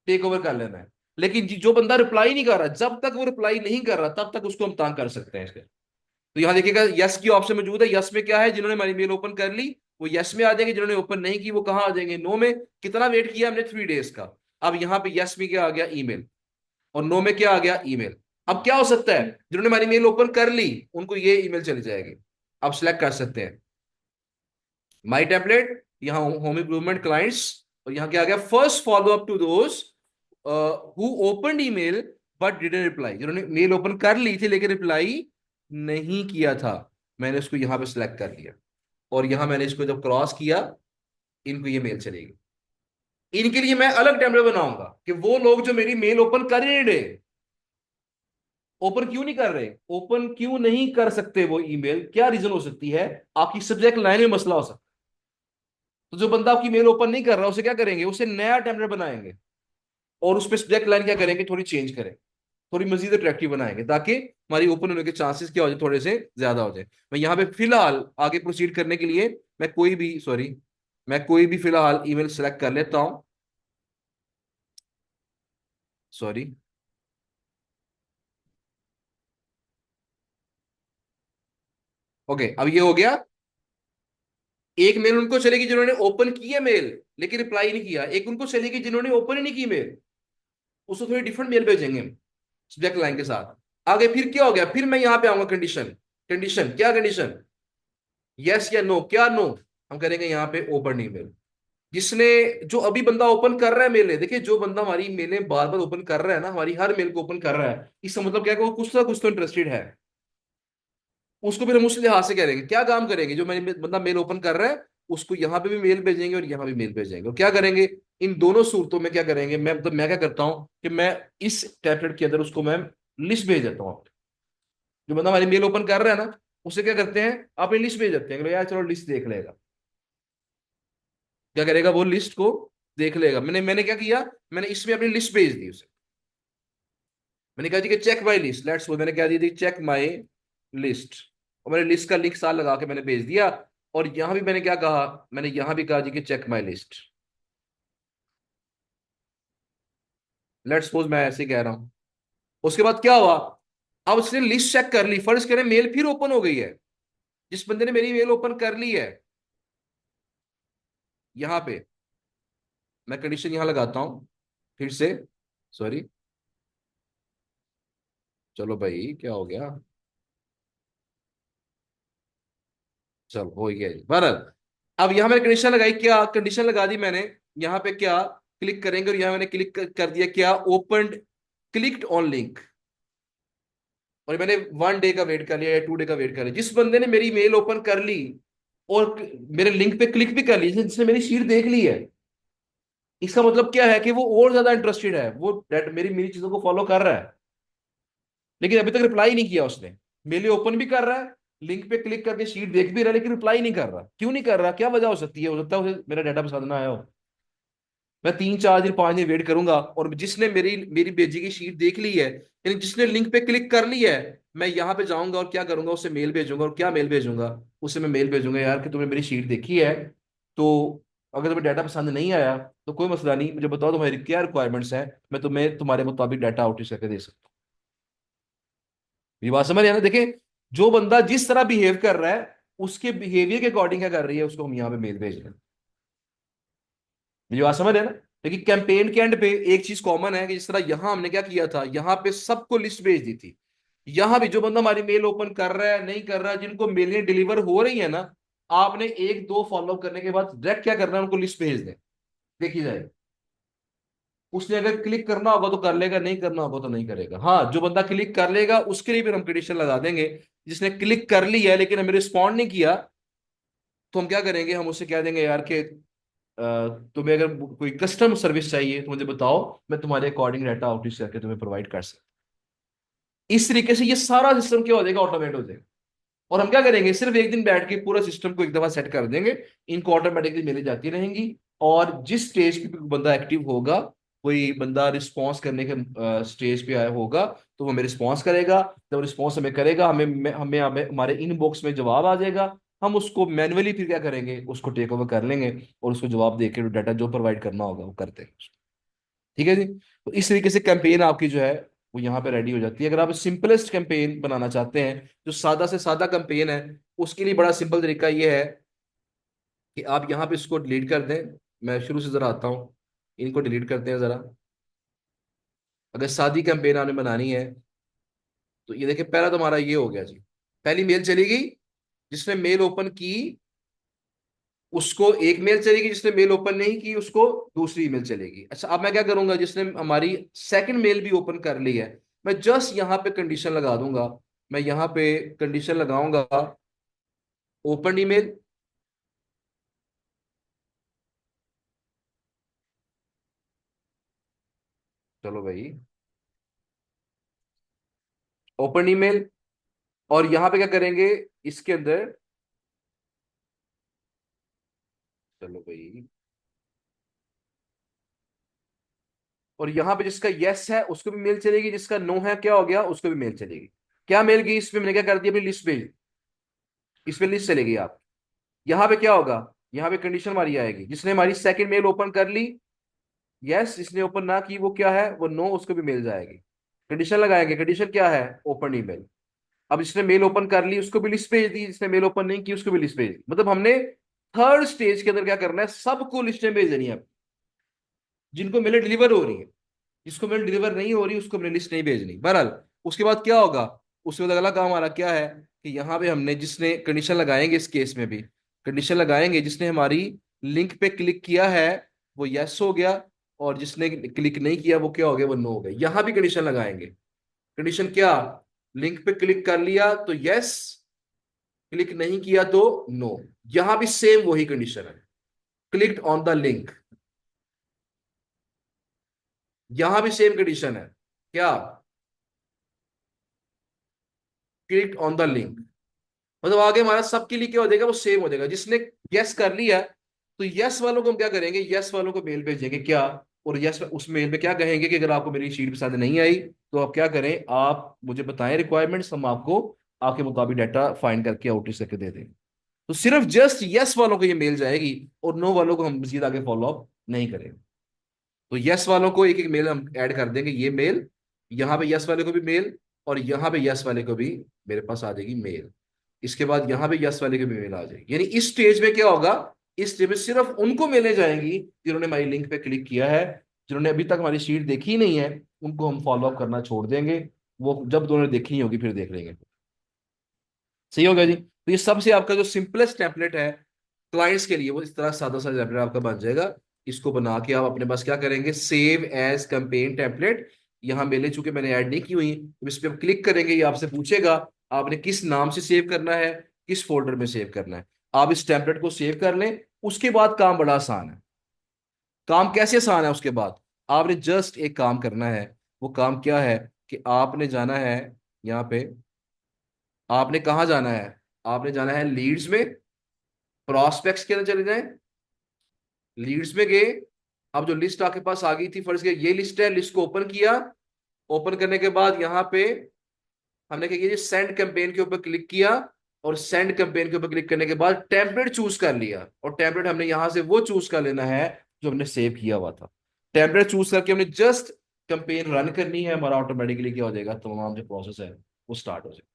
Speaker 1: टेक ओवर कर लेना है। लेकिन जो बंदा रिप्लाई नहीं कर रहा, जब तक वो रिप्लाई नहीं कर रहा तब तक उसको हम तंग कर सकते हैं इसके। तो यहाँ देखिएगा यस की ऑप्शन मौजूद है, यस में क्या है, जिन्होंने हमारी मेल ओपन कर ली वो यस में आ जाएंगे, जिन्होंने ओपन नहीं की वो कहाँ आ जाएंगे, नो में। कितना वेट किया हमने, 3 डेज का। अब यहाँ पे यस में क्या आ गया, ईमेल, और नो में क्या आ गया, ईमेल। अब क्या हो सकता है, जिन्होंने हमारी मेल ओपन कर ली उनको ये ईमेल चली जाएगी। अब सिलेक्ट कर सकते हैं माई टेम्पलेट, यहाँ होम इंप्रूवमेंट क्लाइंट्स, और यहाँ क्या आ गया, first follow up to those who open email but didn't reply. जिन्होंने मेल ओपन कर ली थी लेकिन रिप्लाई नहीं किया था, मैंने उसको यहाँ पे सिलेक्ट कर लिया। और यहाँ मैंने इसको जब क्रॉस किया, इनको ये मेल चलेगी। इनके लिए मैं अलग टेम्पलेट बनाऊंगा कि वो लोग जो मेरी मेल ओपन कर ही नहीं रहे, ओपन क्यों नहीं कर रहे, ओपन क्यों नहीं कर सकते वो ईमेल, क्या रीजन हो सकती है, आपकी सब्जेक्ट लाइन में मसला हो सकता है। तो जो बंदा आपकी मेल ओपन नहीं कर रहा उसे क्या करेंगे, उसे नया टेम्पलेट बनाएंगे, और उस पर सब्जेक्ट लाइन क्या करेंगे, थोड़ी चेंज करेंगे। थोड़ी मजीद अट्रैक्टिव बनाएंगे, ताकि हमारी ओपन होने के चांसेस क्या हो जाए, थोड़े से ज्यादा हो जाए। मैं यहाँ पे फिलहाल आगे प्रोसीड करने के लिए मैं कोई भी फिलहाल ईमेल सेलेक्ट कर लेता हूँ। सॉरी। ओके, अब ये हो गया। एक मेल उनको चलेगी जिन्होंने ओपन की है मेल लेकिन रिप्लाई नहीं किया, एक उनको चलेगी जिन्होंने ओपन ही नहीं की मेल, उसको थोड़ी डिफरेंट मेल भेजेंगे हम सब्जेक्ट लाइन के साथ। आगे फिर क्या हो गया, फिर मैं यहाँ पे आऊंगा कंडीशन। कंडीशन क्या, कंडीशन यस या नो, क्या नो, हम करेंगे यहाँ पे ओपन ईमेल। जिसने, जो अभी बंदा ओपन कर रहा है मेलें, देखिए जो बंदा हमारी मेलें बार बार ओपन कर रहा है ना, हमारी हर मेल को ओपन कर रहा है, इसका मतलब क्या है कि वो कुछ ना कुछ तो इंटरेस्टेड है। उसको फिर हम उस लिहाज से करेंगे, क्या काम करेंगे, जो मैंने बंदा मेल ओपन कर रहा है उसको यहाँ पे भी मेल भेजेंगे और यहाँ भी मेल भेजेंगे। और क्या करेंगे, इन दोनों सूरतों में क्या करेंगे, मैं क्या करता हूँ कि मैं इस टेम्पलेट के अंदर उसको मैं लिस्ट भेज देता हूँ। जो बंदा हमारी मेल ओपन कर रहा है ना, उसे क्या करते हैं, आप लिस्ट भेज देते हैं कि यार चलो लिस्ट देख लेगा। क्या करेगा, वो लिस्ट को देख लेगा। मैंने मैंने क्या किया, मैंने इसमें अपनी लिस्ट भेज दी उसे। मैंने कहा जी कि चेक माई लिस्ट, लेट्स मैंने क्या दी थी, चेक माई लिस्ट। और मैंने लिस्ट का लिंक साल लगा के मैंने भेज दिया। और यहां भी मैंने क्या कहा, मैंने यहां भी कहा जी कि check my list. Let's suppose मैं ऐसे ही कह रहा हूं। उसके बाद क्या हुआ, अब उसने लिस्ट चेक कर ली, फर्ज करें मेल फिर ओपन हो गई है। जिस बंदे ने मेरी मेल ओपन कर ली है, यहां पे मैं कंडीशन यहां लगाता हूं फिर से। सॉरी, चलो भाई क्या हो गया, चलो हो गया जी बहरहाल। अब यहां मैंने कंडीशन लगाई, क्या कंडीशन लगा दी मैंने, यहां पे क्या क्लिक करेंगे, और यहां मैंने क्लिक कर दिया क्या, ओपन, क्लिक्ड ऑन लिंक। और मैंने 1 डे का वेट कर लिया या 2 डे का वेट कर लिया, जिस बंदे ने मेरी मेल ओपन कर ली और मेरे लिंक पे क्लिक भी कर ली, जिसने मेरी शीट देख ली है, इसका मतलब क्या है कि वो और ज्यादा इंटरेस्टेड है, वो मेरी मेरी चीजों को फॉलो कर रहा है। लेकिन अभी तक रिप्लाई नहीं किया उसने। मेल ओपन भी कर रहा है, लिंक पे क्लिक करके शीट देख भी रहा है, लेकिन रिप्लाई नहीं कर रहा। क्यों नहीं कर रहा, क्या वजह हो सकती है, हो सकता है उसे मेरा डाटा पसंद ना आया हो। मैं 3 4 दिन 5 दिन वेट करूंगा, और जिसने मेरी मेरी भेजी की शीट देख ली है, यानी जिसने लिंक पे क्लिक कर ली है, मैं यहाँ पे जाऊंगा और क्या करूंगा, उसे मेल भेजूंगा। और क्या मेल भेजूंगा, उसे मैं मेल भेजूंगा यार कि तुमने मेरी शीट देखी है, तो अगर तुम्हें डाटा पसंद नहीं आया तो कोई मसला नहीं, मुझे बताओ तुम्हारी क्या रिक्वायरमेंट्स हैं, मैं तुम्हें तुम्हारे मुताबिक डाटा आउटरीच करके दे सकता हूँ। ये बात समझ रहे हैं ना, देखें जो बंदा जिस तरह बिहेव कर रहा है, उसके बिहेवियर के अकॉर्डिंग क्या कर रही है, उसको हम यहाँ पे मेल भेज रहे हैं। मेरी बात समझ रहे हैं ना। लेकिन कैंपेन के एंड पे एक चीज कॉमन है कि जिस तरह यहां हमने क्या किया था, यहां पे सबको लिस्ट भेज दी थी। यहां भी जो बंदा हमारी मेल ओपन कर रहा है नहीं कर रहा है, जिनको मेलें डिलीवर हो रही है ना, आपने एक दो फॉलो करने के बाद डायरेक्ट क्या करना है, उनको लिस्ट भेज दें, देखी जाए। उसने अगर क्लिक करना होगा तो कर लेगा, नहीं करना होगा तो नहीं करेगा। हाँ, जो बंदा क्लिक कर लेगा उसके लिए फिर हम कंडीशन लगा देंगे। जिसने क्लिक कर ली है लेकिन हमें रिस्पॉन्ड नहीं किया, तो हम क्या करेंगे, हम उससे कह देंगे यार कि तुम्हें अगर कोई कस्टम सर्विस चाहिए तो मुझे बताओ, मैं तुम्हारे अकॉर्डिंग डाटा आउटरीच करके तुम्हें प्रोवाइड कर सकता हूं। इस तरीके से ये सारा सिस्टम क्या हो जाएगा, ऑटोमेट हो जाएगा। और हम क्या करेंगे, सिर्फ एक दिन बैठ के पूरा सिस्टम को एक दफा सेट कर देंगे, इनको ऑटोमेटिकली मिली जाती रहेंगी। और जिस स्टेज पे भी बंदा एक्टिव होगा, कोई बंदा रिस्पॉन्स करने के स्टेज पे आया होगा, तो वो हमें रिस्पॉन्स करेगा। जब रिस्पॉन्स हमें करेगा, हमें हमारे इनबॉक्स में जवाब आ जाएगा। हम उसको मैन्युअली फिर क्या करेंगे, उसको टेक ओवर कर लेंगे और उसको जवाब देके डाटा जो प्रोवाइड करना होगा वो करते हैं। ठीक है जी। तो इस तरीके से कैंपेन आपकी जो है वो यहाँ पे रेडी हो जाती है। अगर आप सिंपलेस्ट कैंपेन बनाना चाहते हैं, जो सादा से सादा कैंपेन है, उसके लिए बड़ा सिंपल तरीका ये है कि आप यहाँ पे इसको डिलीट कर दें। मैं शुरू से जरा आता हूँ, इनको डिलीट करते हैं जरा। अगर सादी कैंपेन आपने बनानी है, तो ये देखिए पहला तो हमारा ये हो गया जी, पहली मेल चली गई। जिसने मेल ओपन की उसको एक मेल चलेगी, जिसने मेल ओपन नहीं की उसको दूसरी ईमेल चलेगी। अच्छा, अब मैं क्या करूंगा, जिसने हमारी सेकंड मेल भी ओपन कर ली है, मैं जस्ट यहां पे कंडीशन लगा दूंगा। मैं यहां पे कंडीशन लगाऊंगा, ओपन ईमेल। चलो भाई, ओपन ईमेल। और यहां पे क्या करेंगे, इसके अंदर, चलो भाई, और यहाँ पे जिसका यस है उसको भी मेल चलेगी, जिसका नो है क्या हो गया, उसको भी मेल चलेगी। क्या मेल गई इसमें, मैंने क्या कर दिया अपनी लिस्ट भेज, इसमें लिस्ट चलेगी आप। यहाँ पे क्या होगा, यहाँ पे कंडीशन हमारी आएगी, जिसने हमारी सेकंड मेल ओपन कर ली यस, जिसने ओपन ना की वो क्या है, वो नो, उसको भी मेल जाएगी। कंडीशन लगाएंगे, कंडीशन क्या है, ओपन ईमेल। अब जिसने मेल ओपन कर ली उसको भी लिस्ट भेज दी, जिसने मेल ओपन नहीं की उसको भी लिस्ट भेज दी। मतलब हमने थर्ड स्टेज के अंदर क्या करना है, सबको लिस्टें भेज देनी है, जिनको मेल डिलीवर हो रही है। जिसको मेल डिलीवर नहीं हो रही उसको हमने लिस्ट नहीं भेजनी। बहरहाल उसके बाद क्या होगा, उसके बाद अगला काम हमारा क्या है कि यहाँ पे हमने जिसने कंडीशन लगाएंगे, इस केस में भी कंडीशन लगाएंगे, जिसने हमारी लिंक पे क्लिक किया है वो यस हो गया, और जिसने क्लिक नहीं किया वो क्या हो गया, वो नो हो गया। यहाँ भी कंडीशन लगाएंगे। कंडीशन क्या, लिंक पे क्लिक कर लिया तो यस, क्लिक नहीं किया तो नो। यहां भी सेम वही कंडीशन है, क्लिक्ड ऑन द लिंक। यहां भी सेम कंडीशन है, क्या, क्लिक्ड ऑन द लिंक। मतलब आगे हमारा सबके लिए क्या हो जाएगा, वो सेम हो जाएगा। जिसने यस कर लिया तो यस वालों को हम क्या करेंगे, यस वालों को मेल भेजेंगे क्या, और यस उस मेल में क्या कहेंगे कि अगर आपको मेरी शीट पसंद नहीं आई तो आप क्या करें, आप मुझे बताएं रिक्वायरमेंट्स, हम आपको आपके मुताबिक डाटा फाइंड करके आउटरीच करके दे देंगे। तो सिर्फ जस्ट यस वालों को ये मेल जाएगी, और नो वालों को हम मजीद आगे फॉलो अप नहीं करेंगे। तो यस वालों को एक एक मेल हम ऐड कर देंगे, ये मेल, यहाँ पे यस वाले को भी मेल, और यहाँ पे यस वाले को भी मेरे पास आ जाएगी मेल। इसके बाद यहाँ पे यस वाले को भी मेल आ जाएगी। यानी इस स्टेज में क्या होगा, इस स्टेज में सिर्फ उनको मेलें जाएंगी जिन्होंने हमारी लिंक पे क्लिक किया है। जिन्होंने अभी तक हमारी शीट देखी ही नहीं है उनको हम फॉलो अप करना छोड़ देंगे, वो जब दोनों देखनी होगी फिर देख लेंगे। सही हो गया जी। तो ये सबसे आपका जो सिंपलेस्ट टेम्पलेट है क्लाइंट्स के लिए, वो इस तरह सादा सा टेम्पलेट आपका बन जाएगा। इसको बना के आप अपने पास क्या करेंगे, सेव एज कैंपेन टेम्पलेट। यहाँ मेले चूंकि मैंने ऐड नहीं की हुई, तो इस पर आप क्लिक करेंगे, ये आपसे पूछेगा आपने किस नाम से सेव करना है, किस फोल्डर में सेव करना है। आप इस टेम्पलेट को सेव कर लें, उसके बाद काम बड़ा आसान है। काम कैसे आसान है, उसके बाद आपने जस्ट एक काम करना है। वो काम क्या है कि आपने जाना है यहाँ पे, आपने कहाँ जाना है, आपने जाना है लीड्स में, प्रोस्पेक्ट्स के अंदर चले जाएं, लीड्स में गए। अब जो लिस्ट आपके पास आ गई थी, फर्ज किया ये लिस्ट है, लिस्ट को ओपन किया। ओपन करने के बाद यहाँ पे हमने क्या किया, सेंड कैंपेन के ऊपर क्लिक किया, और सेंड कैंपेन के ऊपर क्लिक करने के बाद टेम्पलेट चूज कर लिया, और टेम्पलेट हमने यहां से वो चूज कर लेना है जो हमने सेव किया हुआ था। टेम्पलेट चूज करके हमने जस्ट कैंपेन रन करनी है, हमारा ऑटोमेटिकली क्या हो जाएगा, तमाम जो प्रोसेस है वो स्टार्ट हो जाएगा।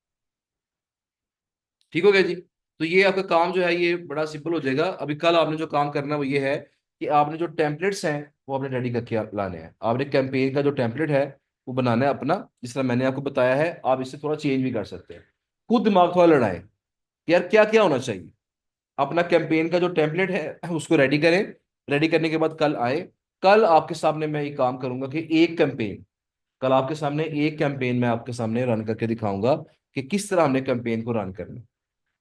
Speaker 1: ठीक हो गया जी। तो ये आपका काम जो है ये बड़ा सिंपल हो जाएगा। अभी कल आपने जो काम करना है वो ये है कि आपने जो टेम्पलेट्स हैं वो आपने रेडी करके लाने हैं। आपने कैंपेन का जो टेम्पलेट है वो बनाना है अपना, जिस तरह मैंने आपको बताया है। आप इससे थोड़ा चेंज भी कर सकते हैं, खुद दिमाग थोड़ा लड़ाएं कि यार क्या क्या होना चाहिए। अपना कैंपेन का जो टेम्पलेट है उसको रेडी करें। रेडी करने के बाद कल आए, कल आपके सामने मैं ये काम करूंगा कि एक कैंपेन, कल आपके सामने एक कैंपेन मैं आपके सामने रन करके दिखाऊंगा कि किस तरह हमने कैंपेन को रन करना है।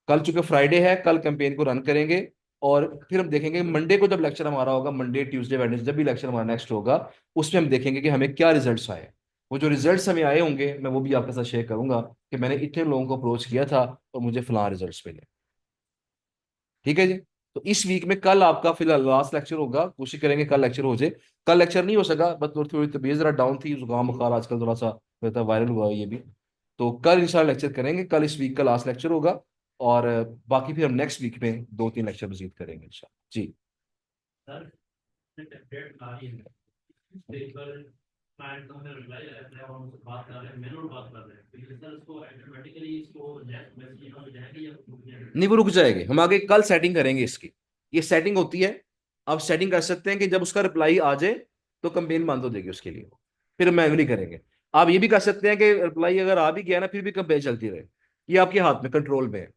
Speaker 1: कल चूंकि फ्राइडे है, कल कैंपेन को रन करेंगे, और फिर हम देखेंगे मंडे को जब लेक्चर हमारा होगा, मंडे ट्यूसडे वेडनेसडे जब भी लेक्चर हमारा नेक्स्ट होगा, उसमें हम देखेंगे कि हमें क्या रिजल्ट्स आए। वो जो रिजल्ट्स हमें आए होंगे मैं वो भी आपके साथ शेयर करूंगा कि मैंने इतने लोगों को अप्रोच किया था और मुझे फलां रिजल्ट्स मिले। ठीक है जी। तो इस वीक में कल आपका फिलहाल लास्ट लेक्चर होगा, कोशिश करेंगे कल लेक्चर हो जाए। कल लेक्चर नहीं हो सका, बस थोड़ी थोड़ी तबीयत जरा डाउन थी, जुकाम बुखार आजकल थोड़ा सा वायरल हुआ है ये भी। तो कल इंशाल्लाह लेक्चर करेंगे, कल इस वीक का लास्ट लेक्चर होगा। और बाकी फिर हम नेक्स्ट वीक में दो तीन लेक्चर मजीद करेंगे इंशाल्लाह जी। नहीं वो रुक जाएगी, हम आगे कल सेटिंग करेंगे इसकी। ये सेटिंग होती है, आप सेटिंग कर सकते हैं कि जब उसका रिप्लाई आ जाए तो कंपेन बंद हो जाएगी उसके लिए, फिर मैनुअली करेंगे। आप ये भी कर सकते हैं कि रिप्लाई अगर आ भी गया ना फिर भी कंपेन चलती रहे, ये आपके हाथ में कंट्रोल में है।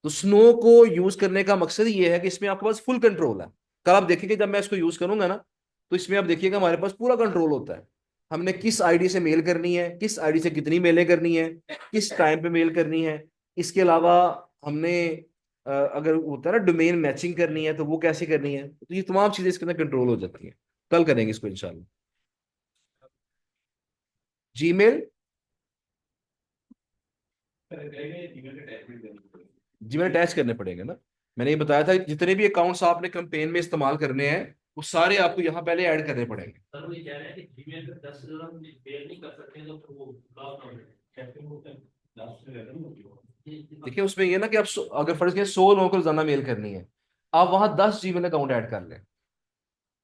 Speaker 1: तो स्नो को यूज करने का मकसद ये है कि इसमें आपके पास फुल कंट्रोल है। कल आप देखेंगे जब मैं इसको यूज करूंगा ना, तो इसमें आप देखिएगा हमारे पास पूरा कंट्रोल होता है। हमने किस आईडी से मेल करनी है, किस आईडी से कितनी मेलें करनी है, किस टाइम पे मेल करनी है। इसके अलावा हमने अगर होता है ना डोमेन मैचिंग करनी है तो वो कैसे करनी है, तो ये तमाम चीजें इसके अंदर कंट्रोल हो जाती हैं। कल करेंगे इसको इंशाल्लाह। जीमेल, जीमेल अटैच करने पड़ेंगे ना। मैंने ये बताया था जितने भी अकाउंट्स आपने कंपेन में इस्तेमाल करने हैं वो सारे आपको यहाँ पहले ऐड करने पड़ेंगे।
Speaker 2: सर वो ये कह रहे हैं कि जीमेल पे 10 से ज्यादा हम बेयर नहीं कर सकते, तो फिर वो ब्लॉक ना हो जाए, कैसे वो कर 10 से ज्यादा नहीं होती।
Speaker 1: देखिए उसमें ये ना कि आप अगर फर्ज करें 100 लोगों को रोजाना मेल करनी है, आप वहां 10 जीमेल अकाउंट ऐड कर लें,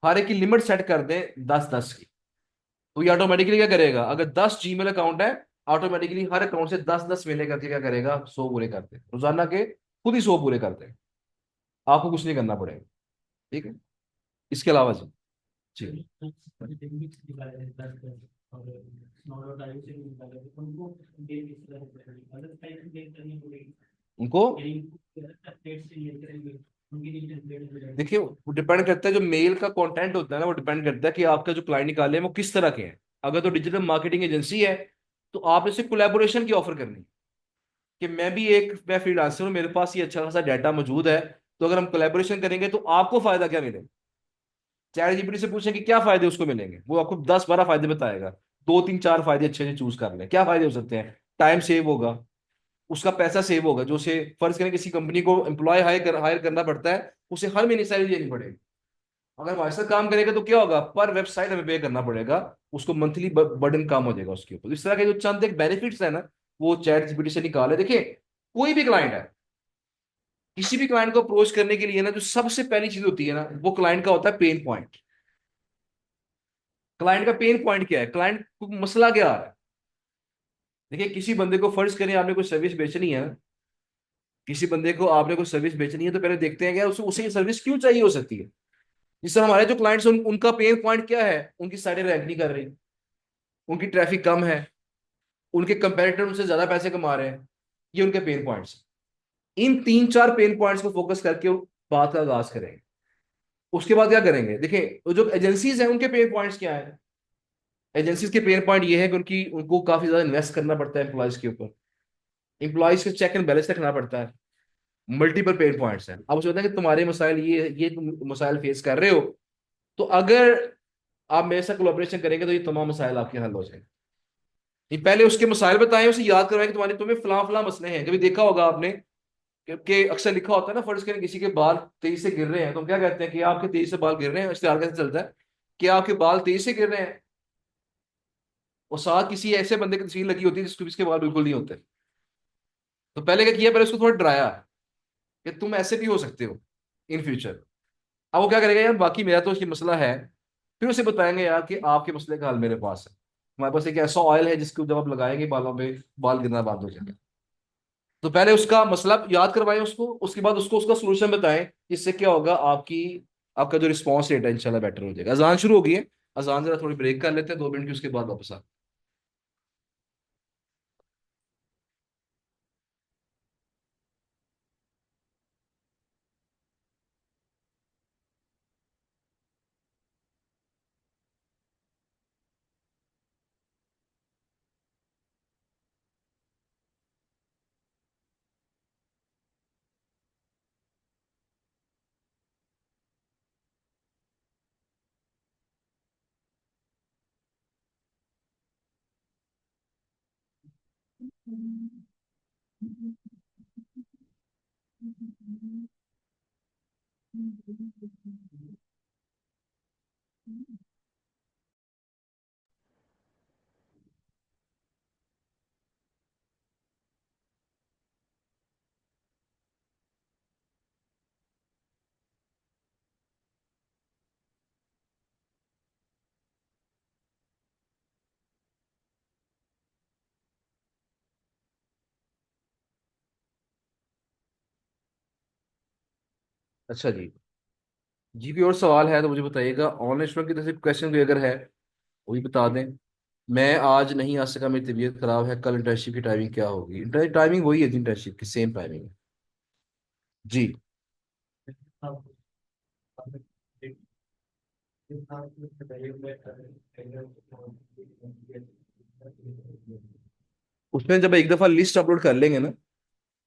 Speaker 1: हर एक की लिमिट सेट कर दें 10-10 की। तो ये ऑटोमेटिकली क्या करेगा, अगर 10 जीमेल अकाउंट है, ऑटोमेटिकली हर अकाउंट से 10-10 मेले करके क्या करेगा, 100 पूरे करते रोजाना के, खुद ही 100 पूरे करते हैं, आपको कुछ नहीं करना पड़ेगा। ठीक है। इसके अलावा जी। जी। उनको देखिए वो डिपेंड करता है, जो मेल का कंटेंट होता है ना, वो डिपेंड करता है कि आपका जो क्लाइंट निकाले हैं वो किस तरह के हैं। अगर तो डिजिटल मार्केटिंग एजेंसी है, तो आपने सिर्फ कोलैबोरेशन की ऑफर करनी है, कि मैं फ्रीलांसर हूँ, मेरे पास ये अच्छा खासा डाटा मौजूद है, तो अगर हम कोलैबोरेशन करेंगे तो आपको फायदा क्या मिलेगा। चैट जीपीटी से पूछें कि क्या फायदे उसको मिलेंगे, वो आपको 10-12 फायदे बताएगा। 2-3-4 फायदे अच्छे से चूज कर लें, क्या फायदे हो सकते हैं। टाइम सेव होगा, उसका पैसा सेव होगा, जो उसे फर्ज करें किसी कंपनी को एम्प्लॉय हायर करना पड़ता है, उसे हर महीने सैलरी देनी पड़ेगी। अगर हमारे साथ काम करेगा तो क्या होगा, पर वेबसाइट हमें पे करना पड़ेगा, उसको मंथली बर्डन कम हो जाएगा उसके ऊपर। इस तरह के जो चंद एक बेनिफिट्स है ना, वो चैट जीपीटी से निकाले। देखिए कोई भी क्लाइंट है, किसी भी क्लाइंट को अप्रोच करने के लिए ना, जो सबसे पहली चीज होती है ना, वो क्लाइंट का होता है पेन पॉइंट। क्लाइंट का पेन पॉइंट क्या है, क्लाइंट को मसला क्या आ रहा है। देखिए किसी बंदे को फर्ज करें आपने कोई सर्विस बेचनी है, किसी बंदे को आपने कोई सर्विस बेचनी है, तो पहले देखते हैं क्या उसे ये सर्विस क्यों चाहिए हो सकती है। जिस तरह हमारे जो क्लाइंट्स उनका पेन पॉइंट क्या है, उनकी साइटें रैंक नहीं कर रही, उनकी ट्रैफिक कम है, उनके कंपेरेटर उनसे ज्यादा पैसे कमा रहे हैं। ये उनके पेन पॉइंट्स। इन 3-4 पेन पॉइंट्स को फोकस करके बात का आगाज करेंगे। उसके बाद क्या करेंगे, देखिए वो जो एजेंसीज हैं उनके पेन पॉइंट्स क्या है। एजेंसीज के पेन पॉइंट ये है कि उनकी उनको काफी ज्यादा इन्वेस्ट करना पड़ता है एम्प्लॉयज के ऊपर, एम्प्लॉयज के चेक एंड बैलेंस रखना पड़ता है। मल्टीपल पेन पॉइंट्स हैं। अब उसे होता है कि तुम्हारे मसाइल ये तुम मसाइल फेस कर रहे हो, तो अगर आप मेरे साथ कोलैबोरेशन करेंगे तो ये तमाम मसाइल आपके हल हो जाएंगे। ये पहले उसके मसाइल बताएं, उसे याद करवाएं कि तुम्हें फलां फलां मसले हैं। कभी देखा होगा आपने कि अक्सर लिखा होता है ना, फर्ज करें किसी के बाल तेजी से गिर रहे हैं, तो हम क्या कहते हैं कि आपके तेजी से बाल गिर रहे हैं, इश्तेहार कैसे चलता है कि आपके बाल तेजी से गिर रहे हैं, और साथ किसी ऐसे बंदे की तस्वीर लगी होती है जिसके बाल बिल्कुल नहीं होते। तो पहले क्या किया, पहले उसको थोड़ा डराया कि तुम ऐसे भी हो सकते हो इन फ्यूचर। अब वो क्या करेगा, यार बाकी मेरा तो उसकी मसला है, फिर उसे बताएंगे यार कि आपके मसले का हल मेरे पास है। हमारे पास एक ऐसा ऑयल है जिसको जब आप लगाएंगे बालों पे, बाल गिरना बंद हो जाएगा। तो पहले उसका मसला याद करवाएं उसको, उसके बाद उसको उसका सोल्यूशन बताएं। इससे क्या होगा, आपका जो रिस्पॉन्स रेट है इंशाल्लाह बेटर हो जाएगा। अजान शुरू हो गई है, अजान जरा थोड़ी ब्रेक कर लेते हैं 2 मिनट की, उसके बाद वापस आ। अच्छा जी। जी कोई और सवाल है तो मुझे बताइएगा। ऑनलाइन स्टूडेंट की तरफ से क्वेश्चन कोई अगर है वो भी बता दें। मैं आज नहीं आ सका, मेरी तबीयत खराब है, कल इंटर्नशिप की टाइमिंग क्या होगी। टाइमिंग वही है जी, इंटर्नशिप की सेम टाइमिंग है। जी। उसमें जब एक दफा लिस्ट अपलोड कर लेंगे ना,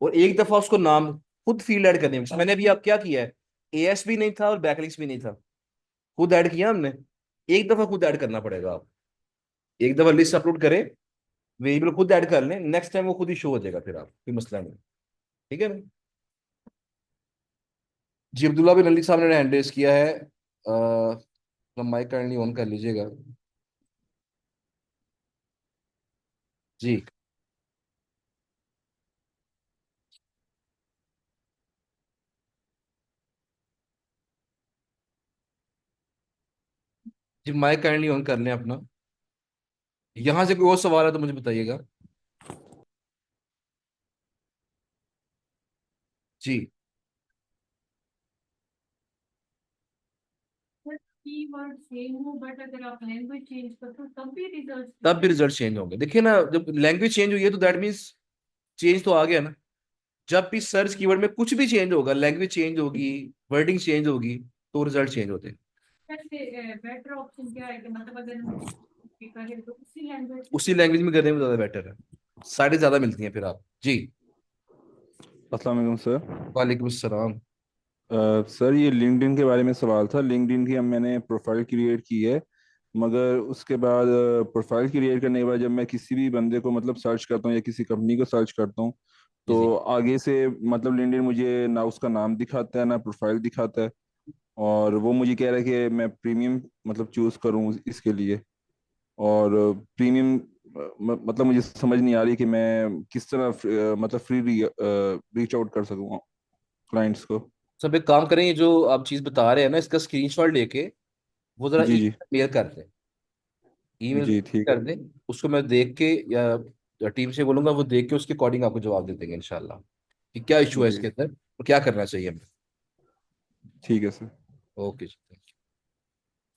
Speaker 1: और एक दफा उसको नाम खुद फील्ड ऐड करनी है। मैंने अभी आप क्या किया है, एएस भी नहीं था और बैकलिंक्स भी नहीं था, खुद ऐड किया हमने। एक दफा खुद ऐड करना पड़ेगा। आप एक दफा लिस्ट अपलोड करें, वेरिएबल खुद ऐड कर लें, नेक्स्ट टाइम वो खुद ही शो हो जाएगा, फिर आप कोई मसला नहीं। ठीक है ना। जी अब्दुल्ला बिन अली साहब ने हैंड रेस किया है। माइक काइंडली ऑन कर लीजिएगा। जी। जी माइक काइंडली ऑन कर लें अपना। यहाँ से कोई और सवाल है तो मुझे बताइएगा। जी।
Speaker 2: कीवर्ड सेम हो बट अगर आप लैंग्वेज चेंज करते हो तब भी रिजल्ट
Speaker 1: तब भी
Speaker 2: डिफरेंट।
Speaker 1: रिजल्ट चेंज होंगे। देखिए ना, जब लैंग्वेज चेंज हुई है तो दैट मीन्स चेंज तो आ गया ना। जब भी सर्च कीवर्ड में कुछ भी चेंज होगा, लैंग्वेज चेंज होगी, वर्डिंग चेंज होगी, तो रिजल्ट चेंज होते हैं।
Speaker 2: वैसे बेटर ऑप्शन क्या है कि मतलब अगर हम करें तो उसी लैंग्वेज
Speaker 1: उसी लैंग्वेज में करने में ज्यादा बेटर है। साइडें ज्यादा मिलती हैं फिर आप। जी।
Speaker 3: अस्सलाम वालेकुम सर।
Speaker 1: वालेकुम अस्सलाम।
Speaker 3: सर ये लिंक्डइन के बारे में सवाल था। लिंक्डइन की हम मैंने प्रोफाइल क्रिएट की है, मगर उसके बाद प्रोफाइल क्रिएट करने के बाद जब मैं किसी भी बंदे को मतलब सर्च करता हूँ या किसी कंपनी को सर्च करता हूँ,
Speaker 1: जी जी।
Speaker 3: तो आगे से मतलब लिंक्डइन मुझे ना उसका नाम दिखाता है ना प्रोफाइल दिखाता है। और वो मुझे कह रहा है कि मैं प्रीमियम मतलब चूज़ करूँ इसके लिए। और प्रीमियम मतलब मुझे समझ नहीं आ रही कि मैं किस तरह मतलब फ्री रीच आउट कर सकूँ क्लाइंट्स को।
Speaker 1: सब एक काम करें, ये जो आप चीज बता रहे हैं ना, इसका स्क्रीनशॉट लेके वो जरा
Speaker 3: जी जी।
Speaker 1: ईमेल कर दें। ईमेल
Speaker 3: जी ठीक
Speaker 1: कर
Speaker 3: है।
Speaker 1: दें। उसको मैं देख के, या टीम से बोलूंगा, वो देख के उसके अकॉर्डिंग आपको जवाब दे देंगे इंशाल्लाह कि क्या इशू है
Speaker 3: जी
Speaker 1: इसके अंदर और क्या करना चाहिए हमें।
Speaker 3: ठीक है सर।
Speaker 1: ओके जी, thank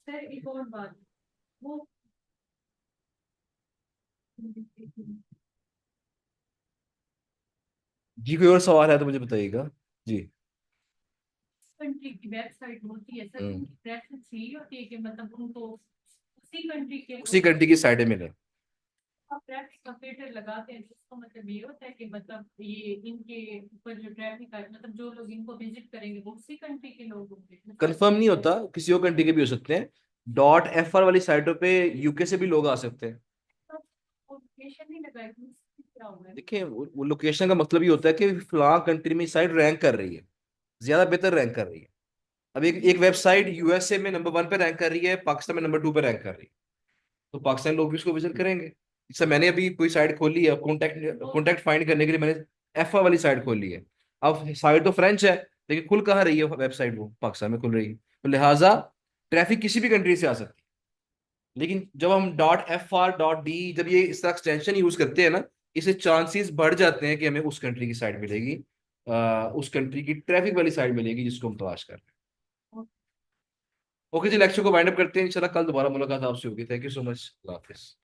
Speaker 2: सर एक और बात वो
Speaker 1: you। जी कोई और सवाल है तो मुझे बताइएगा। जी।
Speaker 2: कंट्री की वेबसाइट होती है सर
Speaker 1: हम्म।
Speaker 2: उनकी प्रेफरेंस यही होती है कि मतलब उनको उसी कंट्री के
Speaker 1: उसी
Speaker 2: लोग
Speaker 1: कंट्री की साइडें मिले।
Speaker 2: आप ट्रैफिक का फिल्टर लगाते हैं जिसका मतलब ये होता है कि मतलब ये इनके ऊपर जो ट्रैफिक है मतलब जो लोग इनको विजिट करेंगे वो उसी कंट्री के लोग होंगे मतलब
Speaker 1: कंफर्म
Speaker 2: ये
Speaker 1: नहीं होता, किसी और कंट्री के भी हो सकते हैं। .fr वाली साइटों पे यूके से भी लोग आ सकते हैं।
Speaker 2: लोकेशन नहीं लगाई तो इससे क्या होगा।
Speaker 1: देखिए, वो लोकेशन का मतलब ये होता है कि फलां कंट्री में साइट रैंक कर रही है, ज्यादा बेहतर रैंक कर रही है। अब एक एक वेबसाइट यूएसए में नंबर 1 पे रैंक कर रही है, पाकिस्तान में नंबर 2 पे रैंक कर रही है, तो पाकिस्तान लोग भी उसको विजिट करेंगे। जैसे मैंने अभी कोई साइट खोली है, कॉन्टैक्ट कॉन्टैक्ट फाइंड करने के लिए मैंने एफआ वाली साइट खोली है। अब साइट तो फ्रेंच है, लेकिन खुल कहाँ रही है वेबसाइट, वो पाकिस्तान में खुल रही है, तो लिहाजा ट्रैफिक किसी भी कंट्री से आ सकती है। लेकिन जब हम .fr .d, जब ये इस तरह एक्सटेंशन यूज करते हैं ना, इससे चांसेस बढ़ जाते हैं कि हमें उस कंट्री की साइट मिलेगी, उस कंट्री की ट्रैफिक वाली साइट मिलेगी जिसको हम तलाश कर रहे हैं। ओके जी, लेक्चर को वाइंड अप करते हैं इंशाल्लाह। कल दोबारा मुलाकात आपसे होगी। Thank you so much. Allah Hafiz.